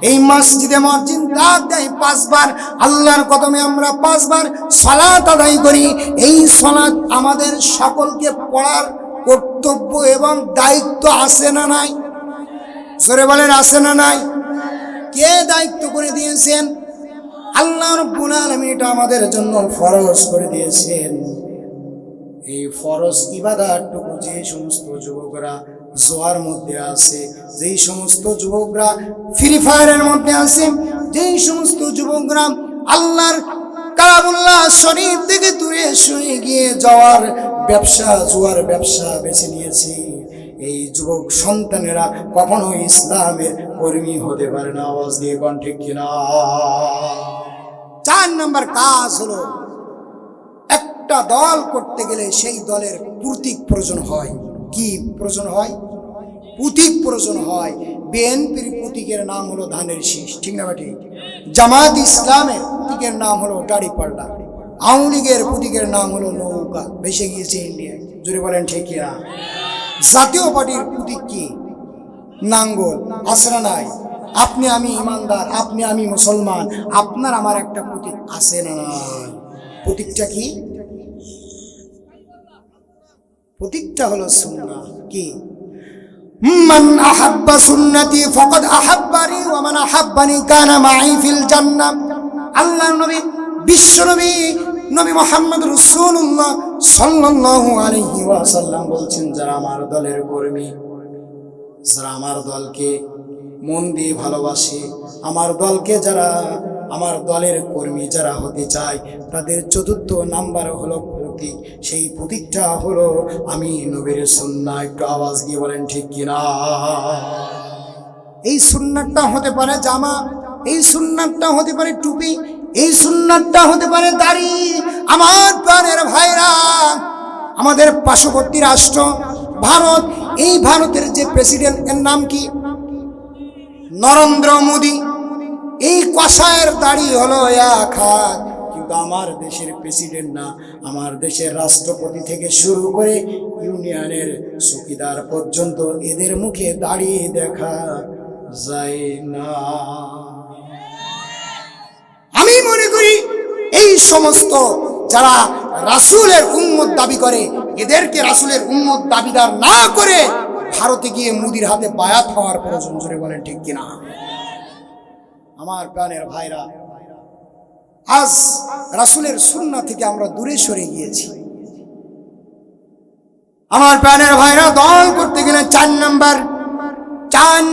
এই মসজিদে মুয়াজ্জিন ডাক দেয় 5 বার। আল্লাহর কদমে আমরা 5 বার সালাত আদায় করি। এই সালাত আমাদের সকলকে পড়ার কর্তব্য এবং দায়িত্ব আছে না নাই? জোরে বলেন আছে না নাই? কে দায়িত্ব করে দিয়েছেন? আল্লাহ রাব্বুল আলামিন এটা আমাদের জন্য ফরজ করে দিয়েছেন। এই ফরজ ইবাদতটুকু যে সমস্ত যুবকরা জোয়ার মধ্যে আছে, যেই সমস্ত যুবকরা ফ্রি ফায়ারের মধ্যে আছে, যেই সমস্ত যুবকরা আল্লাহর কালামুল্লাহ শরীফ থেকে দূরে সরে গিয়ে যাওয়ার ব্যবসা, জুয়ার ব্যবসা বেছে নিয়েছে, এই যুবক সন্তানেরা কখনো ইসলামের কর্মী হতে পারে না। আওয়াজ দিয়ে কোন ঠিক কিনা? 4 নাম্বার কাজ হলো, একটা দল করতে গেলে সেই দলের প্রতীক প্রয়োজন হয়। কি প্রয়োজন হয়? প্রতীক প্রয়োজন হয়। বিএনপির প্রতীকের নাম হলো ধানের শীষ, ঠিক না ঠিক? জামাত ইসলামের প্রতীকের নাম হলো দাড়িপাল্লা। আওয়ামী লীগের প্রতীকের নাম হলো নৌকা, ভেসে গিয়েছে ইন্ডিয়ায়। জোরে বলেন ঠিক কিনা? জাতীয় পার্টির প্রতীক কি? নাঙ্গল। আছে না নাই? আপনি আমি ইমানদার, আপনি আমি মুসলমান, আপনার আমার একটা প্রতীক আছে না নাই? প্রতীকটা কি? প্রতীকটা হলো সুন্নাহ। কি? মান আহাব্বা সুন্নতি ফাকাদ আহাব্বানি ওয়া মান আহাব্বানি কানা মাই ফিল জান্নাহ। আল্লাহর নবী, বিশ্ব নবী, নবী মুহাম্মদ রাসূলুল্লাহ সাল্লাল্লাহু আলাইহি ওয়াসাল্লাম বলছেন, যারা আমার দলের কর্মী, যারা আমার দলকে মন দিয়ে ভালোবাসে, আমার দলকে যারা, আমার দলের কর্মী যারা হতে চায়, তাদের 4র্থ নাম্বার হলো প্রতীক। সেই প্রতীকটা হলো আমি নবীর সুন্নাহ। একটু আওয়াজ দিয়ে বলেন ঠিক কিনা? এই সুন্নাহটা হতে পারে জামা, এই সুন্নাহটা হতে পারে টুপি, এই সুন্নাহটা হতে পারে দাড়ি। আমার প্রাণের ভাইরা, আমাদের পার্শ্ববর্তী রাষ্ট্র ভারত, এই ভারতের যে প্রেসিডেন্ট, এর নাম কি? নরেন্দ্র মোদী। এই কসায়ের দাড়ি হলো এক হাত, কিন্তু আমার দেশের প্রেসিডেন্ট না, আমার দেশের রাষ্ট্রপতি থেকে শুরু করে ইউনিয়নের চৌকিদার পর্যন্ত এদের মুখে দাড়ি দেখা যায় না। আমি মনে করি এই সমস্ত যারা রাসূলের উম্মত দাবি করে, এদেরকে রাসূলের উম্মত দাবিদার না করে ভারতে গিয়ে মোদির হাতে বায়াত হওয়ার প্রয়োজন। জোরে বলেন ঠিক কিনা? আমার প্রাণের ভাইরা, আজ রাসূলের সুন্নাহ থেকে আমরা দূরে সরে গিয়েছি। আমার প্রাণের ভাইরা, দল করতে গেলে চার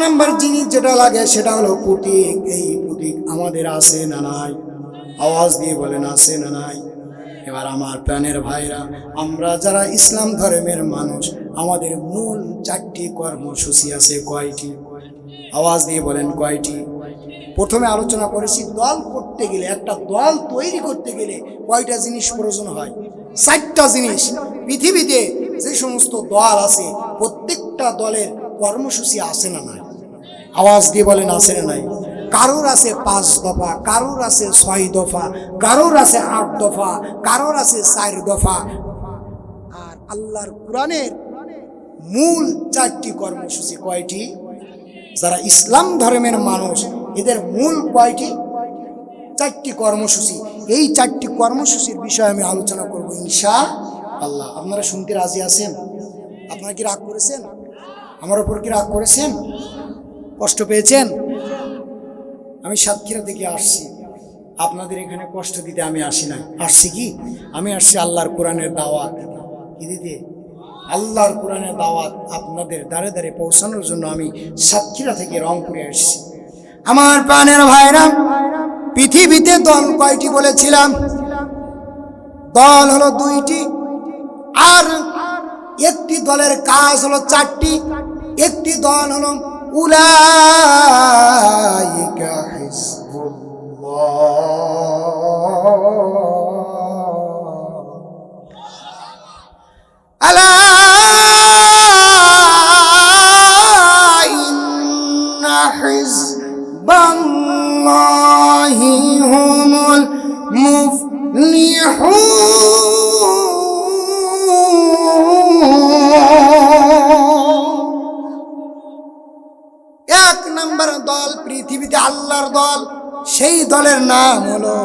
নাম্বার জিনিস যেটা লাগে সেটা হলো প্রতীক। এই প্রতীক আমাদের আছে না নাই? আওয়াজ দিয়ে বলেন আছে না নাই? এবার আমার প্রাণের ভাইরা, আমরা যারা ইসলাম ধর্মের মানুষ, আমাদের মূল চারটি কর্মসূচি আছে। কয়টি? আওয়াজ দিয়ে বলেন কয়টি? প্রথমে আলোচনা করেছি, দল করতে গেলে, একটা দল তৈরি করতে গেলে কয়টা জিনিস প্রয়োজন হয়? চারটা জিনিস। পৃথিবীতে যে সমস্ত দল আছে, প্রত্যেকটা দলের কর্মসূচি আছে না নাই? আওয়াজ দিয়ে বলেন আছে না নাই? কারোর আছে 5 দফা, কারোর আছে 6 দফা, কারোর আছে 8 দফা, কারোর আছে 4 দফা। আর আল্লাহর কোরআনের মূল চারটি কর্মসূচি কয়টি? যারা ইসলাম ধর্মের মানুষ, এদের মূল কয়টি? চারটি কর্মসূচি। এই চারটি কর্মসূচির বিষয়ে আমি আলোচনা করব ইনশাআল্লাহ। আপনারা শুনতে রাজি আছেন? আপনারা কি রাগ করেছেন? আমার উপর কি রাগ করেছেন? কষ্ট পেয়েছেন? আমি সাতক্ষীরা থেকে আসছি, আপনাদের এখানে কষ্ট দিতে আমি আসি নাই। আসছি কি? আমি আসছি আল্লাহর কোরআনের দাওয়াত দিতে। কি দিতে? আল্লাহর কোরআনের দাওয়াত আপনাদের দ্বারে দ্বারে পৌঁছানোর জন্য আমি সাতক্ষীরা থেকে রংপুরে আসছি। আমার প্রাণের ভাইরা, পৃথিবীতে দল কয়টি বলেছিলাম? দল হলো 2টি, আর একটি দলের কাজ হলো 4টি। একটি দল হলো উলাইকা হিজবুল্লাহ, আলা ইন্না হিজবাল্লাহি হুমুল মুফলিহুন। এক নম্বর দল পৃথিবীতে আল্লাহর দল, সেই দলের নাম হলো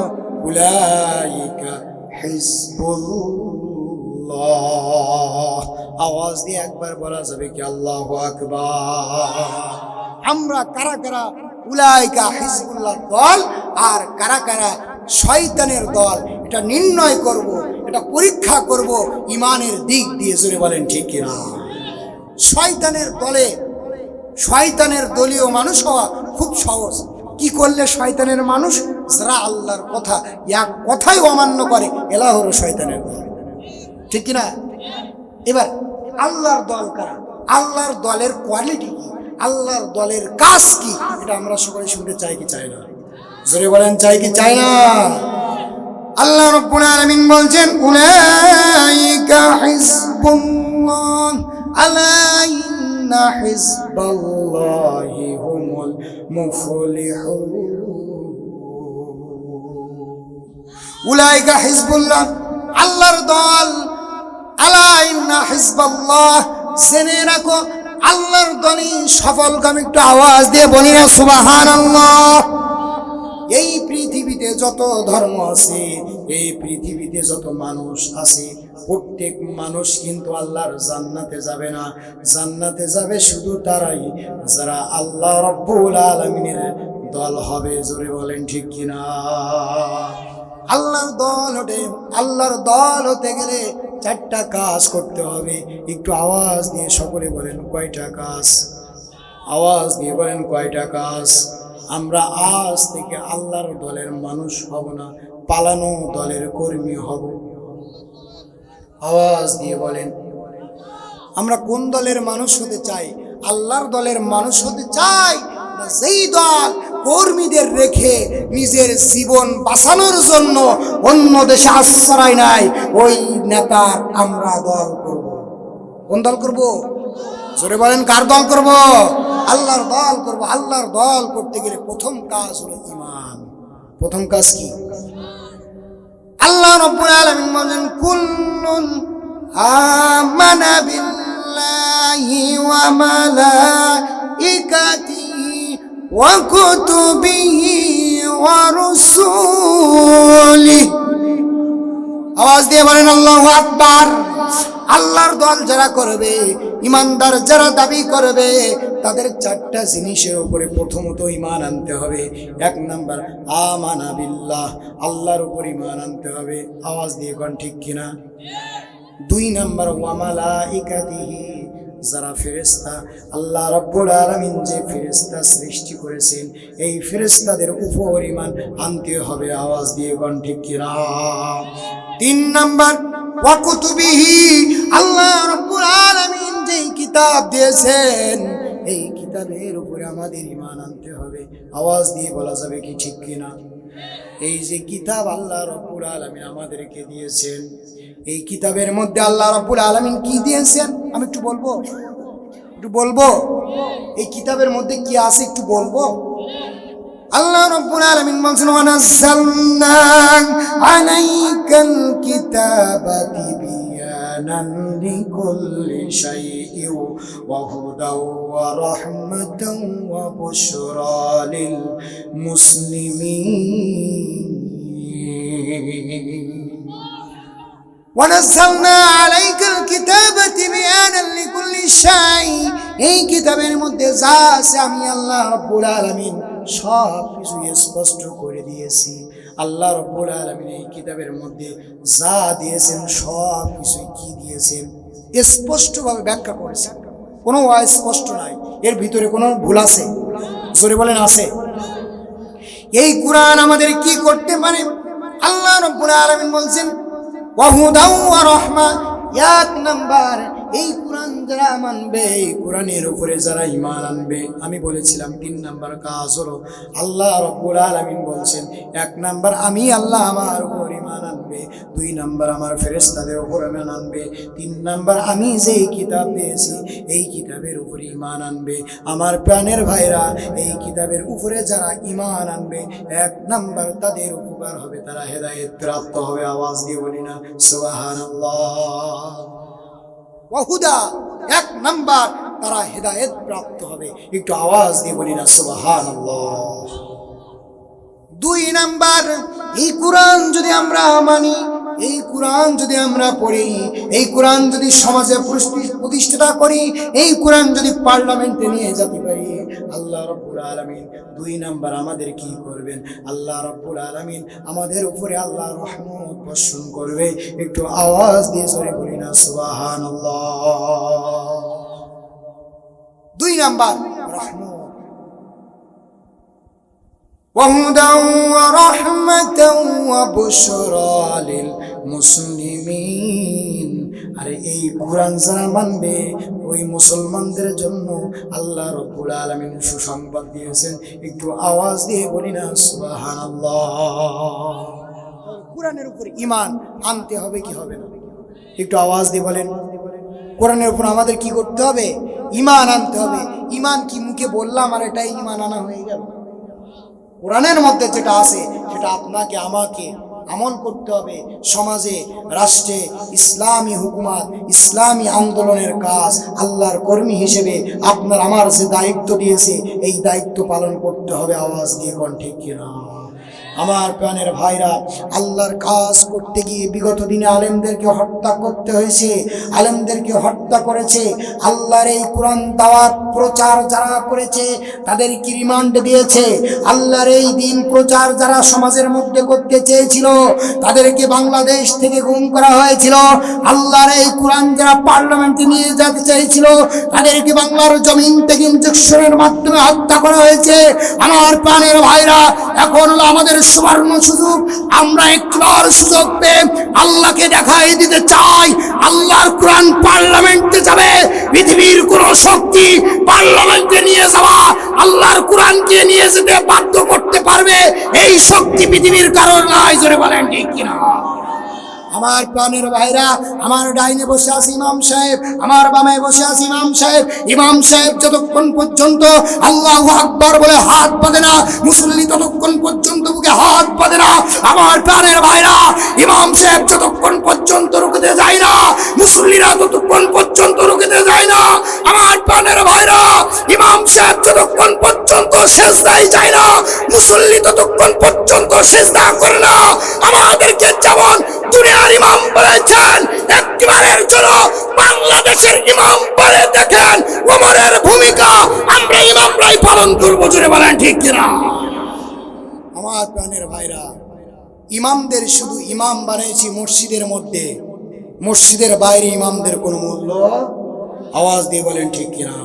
উলাইকা হিজবুল্লাহ। আওয়াজ দিয়ে একবার বলা যাবে কি আল্লাহু আকবার? আমরা কারা কারা উলাইকা হিজবুল্লাহ দল আর কারা কারা শয়তানের দল, এটা নির্ণয় করব, এটা পরীক্ষা করব ইমানের দিক দিয়ে। জোরে বলেন ঠিক কিনা? শয়তানের দলে, শয়তানের দলীয় মানুষ হওয়া খুব সহজ। কি করলে শয়তানের মানুষ? যারা আল্লাহর কথা এক কথাই অমান্য করে, এরা হলো শয়তানের দল। ঠিক কিনা? এবার আল্লাহর দল কারা? আল্লাহর দলের কোয়ালিটি কি? আল্লাহর দলের কাজ কি? এটা আমরা সবাই শুনতে চাই কি চাই না? জোরে বলেন চাই কি চাই না? আল্লাহ রাব্বুল আলামিন বলছেন, উলাইকা হিজবুল্লাহ, আলা ইন্না হিজবাল্লাহি হুমুল মুফলিহুন। উলাইকা হিজবুল্লাহ, আল্লাহর দল। আলা ইন্না হিজবাল্লাহ, জেনে রাখো আল্লাহর দলই সফলকামী। একটু আওয়াজ দিয়ে বলি না সুবহানাল্লাহ। এই পৃথিবীতে যত ধর্ম আছে, এই পৃথিবীতে যত মানুষ আছে, প্রত্যেক মানুষ কিন্তু আল্লাহর জান্নাতে যাবে না। জান্নাতে যাবে শুধু তারাই যারা আল্লাহ রাব্বুল আলামিনের দল হবে। জোরে বলেন ঠিক কিনা? আল্লাহর দল হতে গেলে 4টা কাজ করতে হবে। একটু আওয়াজ দিয়ে সকলে বলেন কয়টা কাজ? আওয়াজ দিয়ে বলেন কয়টা কাজ? আমরা আজ থেকে আল্লাহর দলের মানুষ হব না, পালানো দলের কর্মী হব। আওয়াজ দিয়ে বলেন আমরা কোন দলের মানুষ হতে চাই? আল্লাহর দলের মানুষ হতে চাই। যেই দল কর্মীদের রেখে নিজের জীবন বাঁচানোর জন্য অন্য দেশে আশ্রয় নাই, ওই নেতার আমরা দল করব। কোন দল করব? জোরে বলেন, কার দল করব? আল্লাহর দল করব। আল্লাহর দল করতে গেলে প্রথম কাজ হলো ঈমান। প্রথম কাজ কি? আল্লাহ রাব্বুল আলামিন বলেন, কুল্লুন আমানা বিল্লাহি ওয়া মালাইকাতিহি ওয়া কুতুবিহি ওয়া রুসুলিহি। আওয়াজ দিয়ে বলেন আল্লাহু আকবার। আল্লাহর দল যারা করবে, ইমানদার যারা দাবি করবে, তাদের চারটা জিনিসের উপরে প্রথমত ঈমান আনতে হবে। এক নাম্বার আমানা বিল্লাহ, আল্লাহর উপর ঈমান আনতে হবে। আওয়াজ দিয়ে কোন ঠিক কিনা? দুই নাম্বার ওয়া মালাইকাতিহি, যারা ফেরেশতা, আল্লাহ রাব্বুল আলামিন যে ফেরেশতা সৃষ্টি করেছেন, এই ফেরেশতাদের উপর ঈমান আনতে হবে। আওয়াজ দিয়ে কোন ঠিক কিনা? তিন নাম্বার ওয়া কুতুবিহি, আল্লাহ রাব্বুল আলামিন যে কিতাব দিয়েছেন, এই কিতাবের উপরে আমাদের ঈমান আনতে হবে। আওয়াজ দিয়ে বলা যাবে কি ঠিক কিনা? এই যে কিতাব আল্লাহ রাব্বুল আলামিন আমাদেরকে দিয়েছেন, এই কিতাবের মধ্যে আল্লাহ রাব্বুল আলামিন কি দিয়েছেন আমি একটু বলবো। এই কিতাবের মধ্যে কি আছে একটু বলবো। আল্লাহ রাব্বুল আলামিন বলেন, ওয়া নাযালনা আলাইকাল কিতাবা তিবয়ানান লিকুল্লি শাইইন ওয়া হুদাও ওয়া রাহমাতাও ওয়া বুশরা লিল মুসলিমিন। ونزلنا عليك الكتاب تبيانا لكل شيء, এই কিতাবের মধ্যে যা আছে আমি আল্লাহ রাব্বুল আলামিন সব কিছু স্পষ্ট করে দিয়েছি। আল্লাহ রাব্বুল আলামিন এই কিতাবের মধ্যে যা দিয়েছেন সব কিছু কি দিয়েছেন স্পষ্টভাবে ব্যাখ্যা করেছেন, কোনো অস্পষ্ট নাই, এর ভিতরে কোনো ভুল আছে? জোরে বলেন আছে? এই কুরআন আমাদের কি করতে পারে? আল্লাহ রাব্বুল আলামিন বলছেন ওয়াহুদাও ওয়া রাহমা, এক নাম্বার এই কুরআন যারা মানবে, এই কুরআনের উপরে যারা ঈমান আনবে, আমি বলেছিলাম তিন নাম্বার কাজ হলো আল্লাহ রাব্বুল আলামিন বলছেন, এক নাম্বার আমি আল্লাহ আমার উপর ঈমান আনবে, দুই নাম্বার আমার ফেরেশতাদের উপর ঈমান আনবে, তিন নাম্বার আমি যে কিতাব পেয়েছি এই কিতাবের উপরে ঈমান আনবে। আমার প্রাণের ভাইরা, এই কিতাবের উপরে যারা ঈমান আনবে, এক নাম্বার তাদের উপকার হবে, তারা হেদায়েত প্রাপ্ত হবে। আওয়াজ দিয়ে বলি না সুবহানাল্লাহ। ওয়াহুদা, এক নাম্বার তারা হেদায়েত প্রাপ্ত হবে। একটু আওয়াজ দিয়ে বলি না সুবহানাল্লাহ। দুই নাম্বার, এই কুরআন যদি আমরা মানি, এই কুরআন যদি আমরা পড়ি, এই কুরআন যদি সমাজে প্রতিষ্ঠা করি, এই কুরআন যদি পার্লামেন্টে নিয়ে যেতে পারি, আল্লাহ রাব্বুল আলামিন দুই নাম্বার আমাদের কি করবেন? আল্লাহ রাব্বুল আলামিন আমাদের উপরে আল্লাহর রহমত বর্ষণ করবে। একটু আওয়াজ দিয়ে জোরে বলি না সুবহানাল্লাহ। দুই নাম্বার রহমত, وهدى ورحمة وبشرى للمسلمين। আরে এই কুরআন যারা মানবে, ওই মুসলমানদের জন্য আল্লাহ রাব্বুল আলামিন সুসংবাদ দিয়েছেন। একটু আওয়াজ দিয়ে বলি না সুবহানাল্লাহ। কুরআনের উপর ঈমান আনতে হবে কি হবে না? একটু আওয়াজ দিয়ে বলেন। কোরআনের উপর আমাদের কি করতে হবে? ঈমান আনতে হবে। ঈমান কি মুখে বললাম আর এটাই ঈমান আনা হয়ে গেল? কোরআনের মধ্যে যেটা আছে সেটা আপনাকে আমাকে আমল করতে হবে। সমাজে, রাষ্ট্রে ইসলামী হুকুমত, ইসলামী আন্দোলনের কাজ আল্লাহর কর্মী হিসেবে আপনার আমার যে দায়িত্ব দিয়েছে, এই দায়িত্ব পালন করতে হবে। আওয়াজ দিয়ে কোন ঠিক কিনা? আমার প্রাণের ভাইরা, আল্লাহর কাজ করতে গিয়ে বিগত দিনে আলেমদেরকে হত্যা করতে হয়েছে, আলেমদেরকে হত্যা করেছে। আল্লাহর এই কোরআন দাওয়াত প্রচার যারা করেছে তাদেরকে রিমান্ড দিয়েছে। আল্লাহর এই দিন প্রচার যারা সমাজের মধ্যে করতে চেয়েছিল তাদেরকে বাংলাদেশ থেকে গুম করা হয়েছিল। আল্লাহর এই কোরআন যারা পার্লামেন্টে নিয়ে যেতে চেয়েছিল তাদেরকে বাংলার জমিন থেকে ইনজেকশনের মাধ্যমে হত্যা করা হয়েছে। আমার প্রাণের ভাইরা, এখন হলো আমাদের সুবর্ণ সুযোগ, আমরা একবার সুযোগ পেয়ে আল্লাহকে দেখাই দিতে চাই। আল্লাহর কোরআন পার্লামেন্টে যাবে, পৃথিবীর কোন শক্তি পার্লামেন্টে নিয়ে যাওয়া, আল্লাহর কোরআনকে নিয়ে যেতে বাধ্য করতে পারবে এই শক্তি পৃথিবীর কারণ নাই। জোরে বলেন ঠিক কিনা? আমার প্রাণের ভাইরা, আমার ডাইনে বসে আছে ইমাম সাহেব, আমার বামে বসে আছে ইমাম সাহেব। ইমাম সাহেব যতক্ষণ পর্যন্ত আল্লাহু আকবার বলে হাত বাঁধে না, মুসল্লি ততক্ষণ পর্যন্ত বুকে হাত বাঁধে না। আমার প্রাণের ভাইরা, ইমাম সাহেব যতক্ষণ পর্যন্ত রুকুতে যায় না, মুসল্লিরা ততক্ষণ পর্যন্ত রুকুতে যায় না। আমার প্রাণের ভাইরা, ইমাম সাহেব যতক্ষণ পর্যন্ত সিজদায় যায় না, মুসল্লি ততক্ষণ পর্যন্ত সিজদা করে না। আমাদেরকে যেমন দুনিয়ার ইমাম বলেছেন, একবারের জন্য বাংলাদেশের ইমাম বলে দেখেন ওমরের ভূমিকা আমরা ইমামরাই পালন করবো। জোরে বলেন ঠিক কিনা? আমার প্রাণের ভাইরা, ইমামদের শুধু ইমাম বানিয়েছি মসজিদের মধ্যে, মসজিদের বাইরে ইমামদের কোনো মূল্য। আওয়াজ দিয়ে বলেন ঠিক কিনা?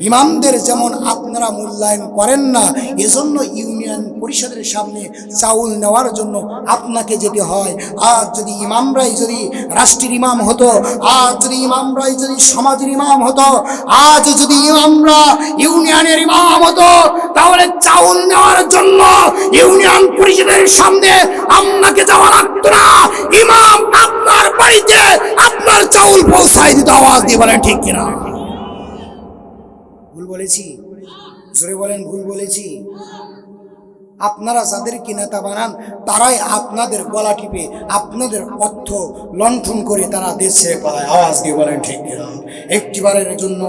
ইমামদের যেমন আপনারা মূল্যায়ন করেন না, এজন্য ইউনিয়ন পরিষদের সামনে চাউল নেওয়ার জন্য আপনাকে যেতে হয়। আর যদি ইমামরাই যদি রাষ্ট্রের ইমাম হতো, আর যদি ইমামরাই যদি সমাজের ইমাম হতো, আজ যদি ইমামরা ইউনিয়নের ইমাম হতো, তাহলে চাউল নেওয়ার জন্য ইউনিয়ন পরিষদের সামনে আপনাকে যাওয়া লাগতো না। ইমাম আপনার বাড়িতে আপনার চাউল পৌঁছায় দিত। আওয়াজ দিয়ে বলেন ঠিক কিনা? ভুল বলেছি? জোরে বলেন ভুল বলেছি? আপনারা যাদেরকে নেতা বানান তারাই আপনাদের গলা টিপে আপনাদের অর্থ লণ্ঠন করে তারা দেশে পালায়। আওয়াজ দিয়ে বলেন ঠিক কিনা? একটিবারের জন্য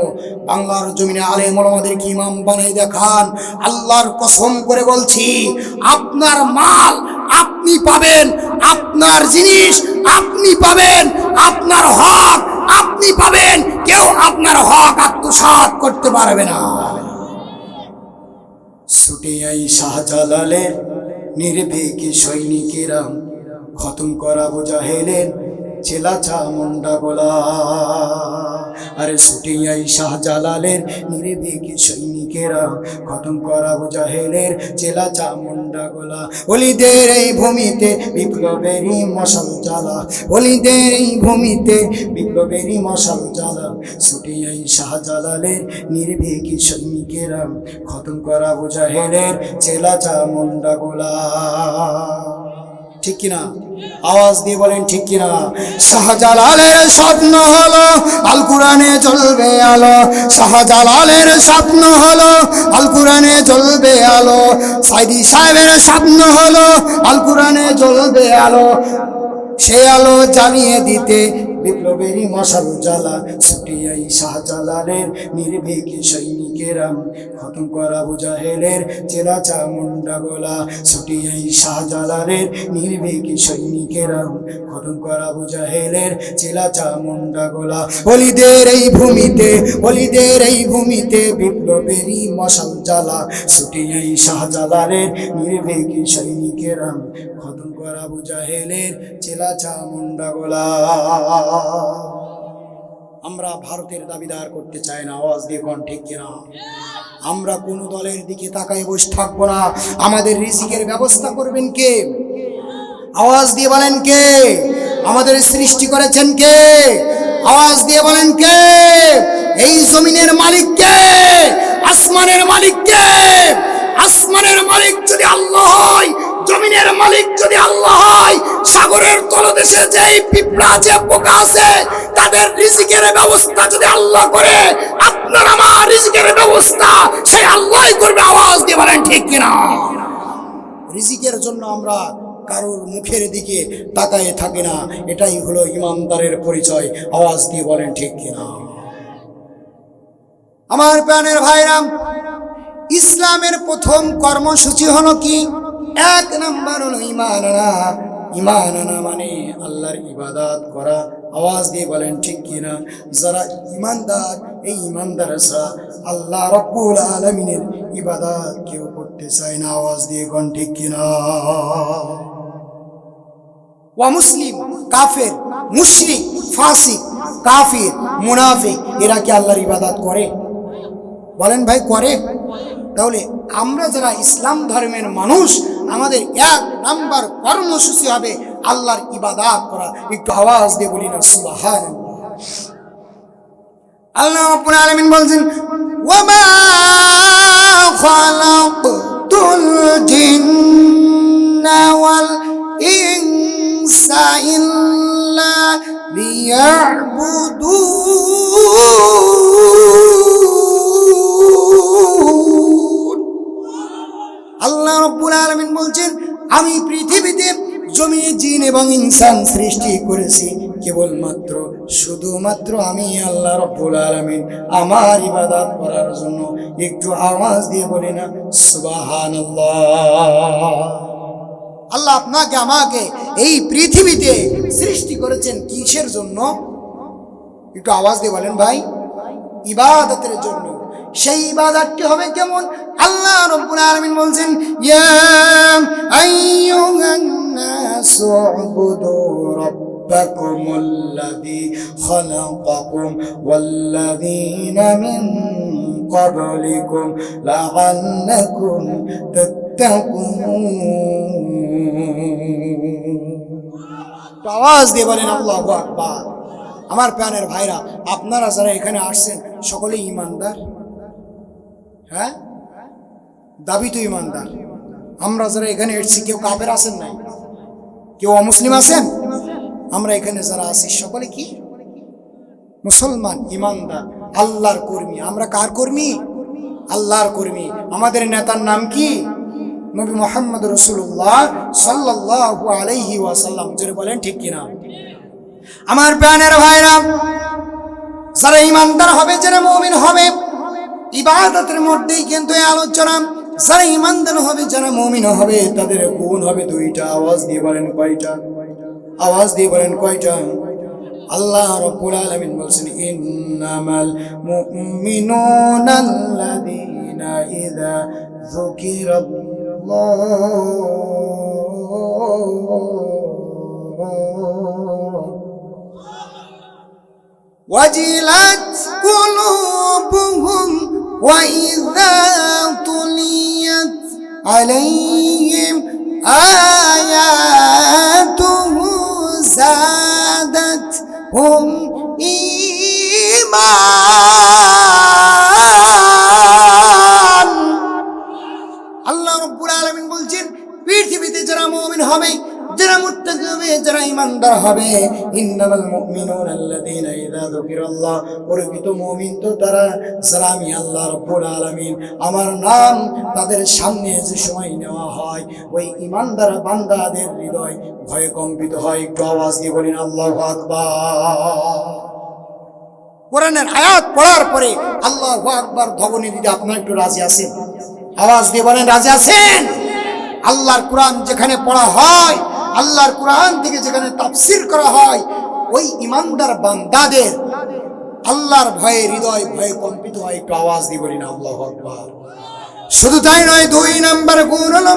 বাংলার জমিনে আলেম ওলামাদেরকে ইমাম বানিয়ে দেখান। আল্লাহর কসম করে বলছি, আপনার মাল আপনি পাবেন, আপনার জিনিস আপনি পাবেন, আপনার হক আপনি পাবেন, কেউ আপনার হক আত্মসাৎ করতে পারবে না। ছুটে আই শাহজালালের নির্ভীক সৈনিকেরা, খতম করা বুজাহেলের চেলা চামুন্ডা গোলা। আরে ছুটে আই শাহজালালের নির্ভীক সৈনিকেরা, খতম করা বুজাহেলের চেলা চামুন্ডা গোলা। ওলিদের এই ভূমিতে বিপ্লবেরই মশাল জ্বালা, ওলিদের এই ভূমিতে বিপ্লবেরই মশাল জ্বালা। ছুটে আই শাহজালালের নির্ভীক সৈনিকেরা, খতম করা বুজাহেলের চেলা চামুন্ডা গোলা। ঠিক কিনা? আওয়াজ দিয়ে বলেন ঠিক কিনা? শাহজালালের স্বপ্ন হলো আল কোরআনে জ্বলবে আলো, শাহজালালের স্বপ্ন হলো আল কোরআনে জ্বলবে আলো, সাইদি সাহেবের স্বপ্ন হলো আল কোরআনে জ্বলবে আলো। সে আলো জ্বালিয়ে দিতে বিপ্লবেরই মশাল জ্বালা। ছুটে আই শাহজালালের নির্ভীক সৈনিকেরা, খতম করা বুজাহেলের চেলা চামুন্ডা গোলা। ছুটে আই শাহজালালের নির্ভীক সৈনিকেরা, খতম করা বুজাহেলের চেলা চামুন্ডা গোলা। ওলিদের এই ভূমিতে, ওলিদের এই ভূমিতে বিপ্লবেরই মশাল জ্বালা। ছুটে আই শাহজালালের নির্ভীক সৈনিকেরা, খতম করা বুজাহেলের চেলা চামুন্ডা গোলা। আমরা ভারতের দাবিদার করতে চাই না। আওয়াজ দিয়ে কোন ঠিক কিনা? আমরা কোন দলের দিকে তাকায় বসে থাকবো না। আমাদের রিজিকের ব্যবস্থা করবেন কে? আওয়াজ দিয়ে বলেন কে? আমাদের সৃষ্টি করেছেন কে? আওয়াজ দিয়ে বলেন কে? এই জমিনের মালিক কে? আসমানের মালিক কে? আসমানের মালিক যদি আল্লাহ হয়, জমিনের মালিক যদি আল্লাহ হয়, সাগরের তলদেশে যেই পিঁপড়া যে পোকা আছে তাদের রিজিকের ব্যবস্থা যদি আল্লাহ করে, আপনার আমার রিজিকের ব্যবস্থা সেই আল্লাহই করবে। আওয়াজ দিয়ে বলেন ঠিক কিনা? রিজিকের জন্য আমরা কারোর মুখের দিকে তাকায় থাকি না, এটাই হলো ইমানদারের পরিচয়। আওয়াজ দিয়ে বলেন ঠিক কিনা? আমার প্রাণের ভাইরা, ইসলামের প্রথম কর্মসূচি হলো কি? এক নাম্বার হলো ঈমান আনা। ঈমান আনা মানে আল্লাহর ইবাদত করা। আওয়াজ দিয়ে বলেন ঠিক কিনা? যারা ইমানদার, এই ইমানদার ছাড়া আল্লাহ রাব্বুল আলামিনের ইবাদত কেউ করতে চায় না। আওয়াজ দিয়ে কোন ঠিক কিনা? ওয়া মুসলিম, কাফের, মুশরিক, ফাসিক, কাফির, মুনাফিক, এরা কি আল্লাহর ইবাদত করে? বলেন ভাই, করে? তাহলে আমরা যারা ইসলাম ধর্মের মানুষ, আমাদের 1 নাম্বার কর্মসূচি হবে আল্লাহর ইবাদত করা। একটু আওয়াজ দিয়ে বলি না সুবহানাল্লাহ। আল্লাহ রাব্বুল আলামিন বলছেন, ওয়ামা খালাকতুল জিন্না ওয়াল ইনসা ইল্লা লিয়াবুদুন। আল্লাহ রাব্বুল আলামিন বলছেন, আমি পৃথিবীতে জমিনে জিন এবং ইনসান সৃষ্টি করেছি কেবলমাত্র শুধুমাত্র আমি আল্লাহ রাব্বুল আলামিন আমার ইবাদত করার জন্য। একটু আওয়াজ দিয়ে বলি না সুবহানাল্লাহ। আল্লাহ আপনাকে আমাকে এই পৃথিবীতে সৃষ্টি করেছেন কিসের জন্য? একটু আওয়াজ দিয়ে বলেন ভাই। ইবাদতের জন্য। সেই ইবাদতটি হবে কেমন? আল্লাহ রাব্বুল আলামিন বলছেন, ইয়া আইয়ুহান নাসু উবুদু রাব্বাকুমুল্লাযী খালাকাকুম ওয়াল্লাযীনা মিন ক্বাবলিকুম লাআল্লাকুম তাত্তাকুন। আওয়াজ দিয়ে বলেন আল্লাহু আকবার। আমার প্রাণের ভাইরা, আপনারা যারা এখানে আসছেন সকলেই ইমানদার। হ্যাঁ, দাবি তো ইমানদার। আমরা যারা এখানে এসেছি কেউ কাফের আছেন নাই, কেউ অমুসলিম আছেন? আমরা এখানে যারা আছি সকলে কি মুসলমান, ইমানদার, আল্লাহর কর্মী। আমরা কার কর্মী? আল্লাহর কর্মী। আমাদের নেতার নাম কি? নবী মুহাম্মদ রাসূলুল্লাহ সাল্লাল্লাহু আলাইহি ওয়াসাল্লাম। জোরে বলেন ঠিক কিনা? আমার প্রাণের ভাইরা, যারা ইমানদার হবে, যারা মুমিন হবে, ইবাদতের মধ্যেই কিন্তু এই আলোচনা। যারা ইমানদার হবে, যারা মুমিন হবে, তাদের গুণ হবে 2টা। আওয়াজ দিয়ে বলেন কয়টা? আওয়াজ দিয়ে বলেন কয়টা? আল্লাহ রাব্বুল আলামিন বলছেন, ইন্নামাল মুমিনুনাল্লাযীনা ইযা যুকিরাল্লাহ وجلت قلوبهم وإذا تليت عليهم آياته زادتهم ঈমান। আল্লাহ রাব্বুল আলামিন বলছেন, পৃথিবীতে যারা মুমিন হবে, যারা মুত্তাকি হবে, যারা ইমানদার হবে, ইন্নামাল মুমিনুনা আল্লাযীনা ইযা যুকিরাল্লাহ, প্রকৃত মুমিন তো তারা যারা আমি আল্লাহ রাব্বুল আলামিন আমার নাম তাদের সামনে যে সময় নেওয়া হয়, ওই ইমানদার বান্দাদের হৃদয় ভয়ে কম্পিত হয়। একটু আওয়াজ দিয়ে বলেন আল্লাহু আকবার। কোরআনের আয়াত পড়ার পরে আল্লাহু আকবার ধ্বনি দিতে আপনারা একটু রাজি আছেন? আওয়াজ দিয়ে বলেন রাজি আছেন? আল্লাহর কোরআন যেখানে পড়া হয়, আল্লাহর কোরআন থেকে যেখানে তাফসীর করা হয়, ওই ইমানদার বান্দাদের আল্লাহর ভয়ে হৃদয় ভয়ে কম্পিত হয়। একটু আওয়াজ দিয়ে বলি না আল্লাহু আকবার। শুধু তাই নয়, 2 নাম্বার গুণ হলো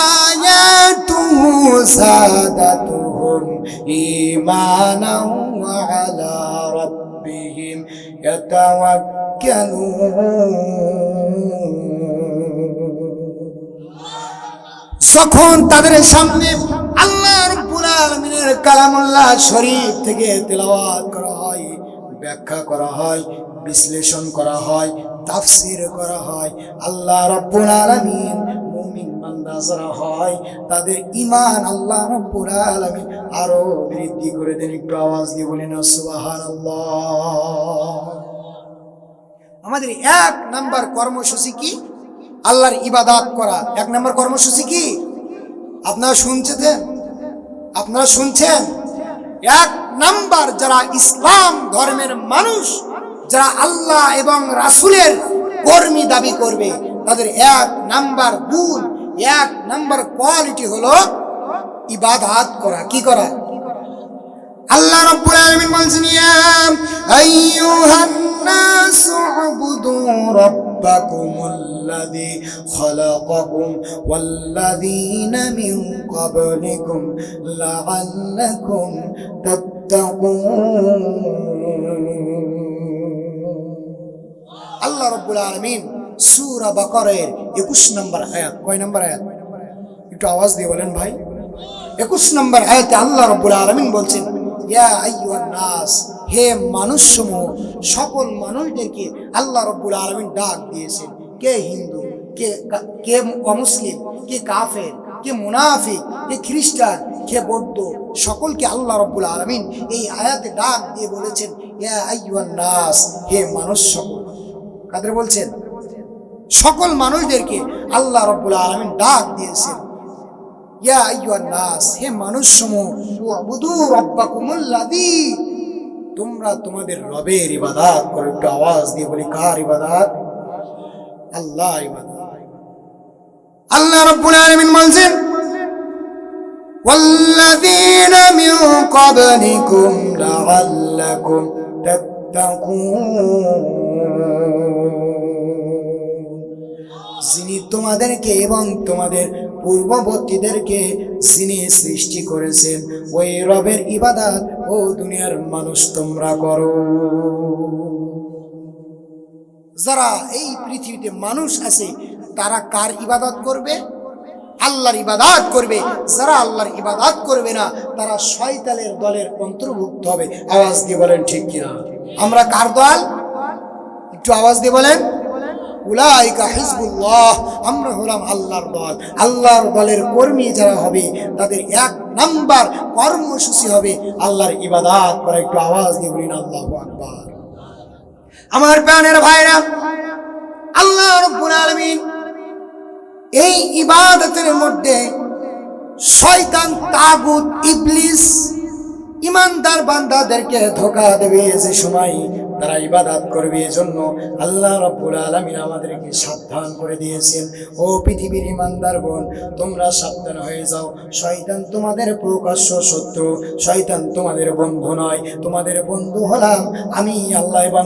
আয়াতুহু সাদাতুহুম ঈমানাও ওয়া আলা রাব্বিহিম ইয়াতাওয়াক্কালুন। যখন তাদের সামনে আল্লাহ রাব্বুল আলামিনের কালামুল্লাহ শরীফ থেকে তেলাওয়াত করা হয়, ব্যাখ্যা করা হয়, বিশ্লেষণ করা হয়, তাফসীর করা হয়, আল্লাহ রাব্বুল আলামিন মুমিন বান্দা যারা হয় তাদের ঈমান আল্লাহ রাব্বুল আলামিন আরো বৃদ্ধি করে দেন। একটু আওয়াজ দিয়ে বলেন সুবহানাল্লাহ। আমাদের 1 নাম্বার কর্মসূচি কি? আল্লাহর ইবাদত করা। 1 নাম্বার কর্মসূচি কি? আপনারা শুনছেন? আপনারা শুনছেন? 1 নাম্বার যারা ইসলাম ধর্মের মানুষ, যারা আল্লাহ এবং রাসূলের কর্মী দাবি করবে, তাদের 1 নাম্বার গুণ, 1 নাম্বার কোয়ালিটি হলো ইবাদত করা। কি করা? আল্লাহ রাব্বুল আলামিন বলছেন, ইয়া আইয়ুহান নাসু উবুদু রাব্বাকুমুল্লাযী খালাকাকুম ওয়াল্লাযীনা মিন ক্বাবলিকুম লাআল্লাকুম তাত্তাকুন। আল্লাহ রাব্বুল আলামিন সূরা বাকারার 21 নম্বর আয়াত। কয় নম্বর আয়াত? একটু আওয়াজ দিয়ে বলেন ভাই। 21 নম্বর আয়াতে আল্লাহ রাব্বুল আলামিন বলছেন, ইয়া আইয়ুহান নাস, হে মানুষসমূহ, সকল মানুষদেরকে আল্লাহ রাব্বুল আলামিন ডাক দিয়েছেন। কে হিন্দু, কে অমুসলিম, কে কাফের, কে মুনাফিক, কে খ্রিস্টান, কে বৌদ্ধ, সকলকে আল্লাহ রাব্বুল আলামিন এই আয়াতে ডাক দিয়ে বলেছেন, ইয়া আইয়ুহান নাস, হে মানুষ সকল। কাদের বলছেন? সকল মানুষদেরকে আল্লাহ রাব্বুল আলামিন ডাক দিয়েছেন, ইয়া আইয়ুহান নাস, হে মানুষসমূহ, উবুদু রাব্বাকুমুল্লাযী, তোমরা তোমাদের রবের ইবাদত করো। একটু আওয়াজ দিয়ে বলি, কার ইবাদত? আল্লাহ ইবাদত। আল্লাহ রাব্বুল আলামিন বলছেন, ওয়াল্লাযীনা মিন ক্বাবলিকুম লাআল্লাকুম তাত্তাকুন, যিনি তোমাদেরকে এবং তোমাদের পূর্ববর্তীদেরকে যিনি সৃষ্টি করেছেন, ওই রবের ইবাদত ও দুনিয়ার মানুষ তোমরা করো। যারা এই পৃথিবীতে মানুষ আছে তারা কার ইবাদত করবে? আল্লাহর ইবাদত করবে। যারা আল্লাহর ইবাদত করবে না তারা শয়তানের দলের অন্তর্ভুক্ত হবে। আওয়াজ দিয়ে বলেন ঠিক কিনা? আমরা কার দল? একটু আওয়াজ দিয়ে বলেন। উলাইকা হিজবুল্লাহ, আমরা হলাম আল্লাহর দল। আল্লাহর দলের কর্মী যারা হবে তাদের 1 নাম্বার কর্মসূচি হবে আল্লাহর ইবাদত করা। একটু আওয়াজ দিয়ে বলেন আল্লাহু আকবার। আমার প্রাণের ভাইরা, আল্লাহ রাব্বুল আলামিন এই ইবাদতের মধ্যে শয়তান, তাগুত, ইবলিস ইমানদার বান্দাদেরকে ধোঁকা দেবে যে সময় তারা ইবাদত করবে। এজন্য আল্লাহ রাব্বুল আলামিন আমাদেরকে সাবধান করে দিয়েছেন, ও পৃথিবীর ইমানদারগণ, তোমরা সাবধান হয়ে যাও। শয়তান তোমাদের প্রকাশ্য শত্রু, শয়তান তোমাদের বন্ধু নয়। তোমাদের বন্ধু হলাম আমি আল্লাহ এবং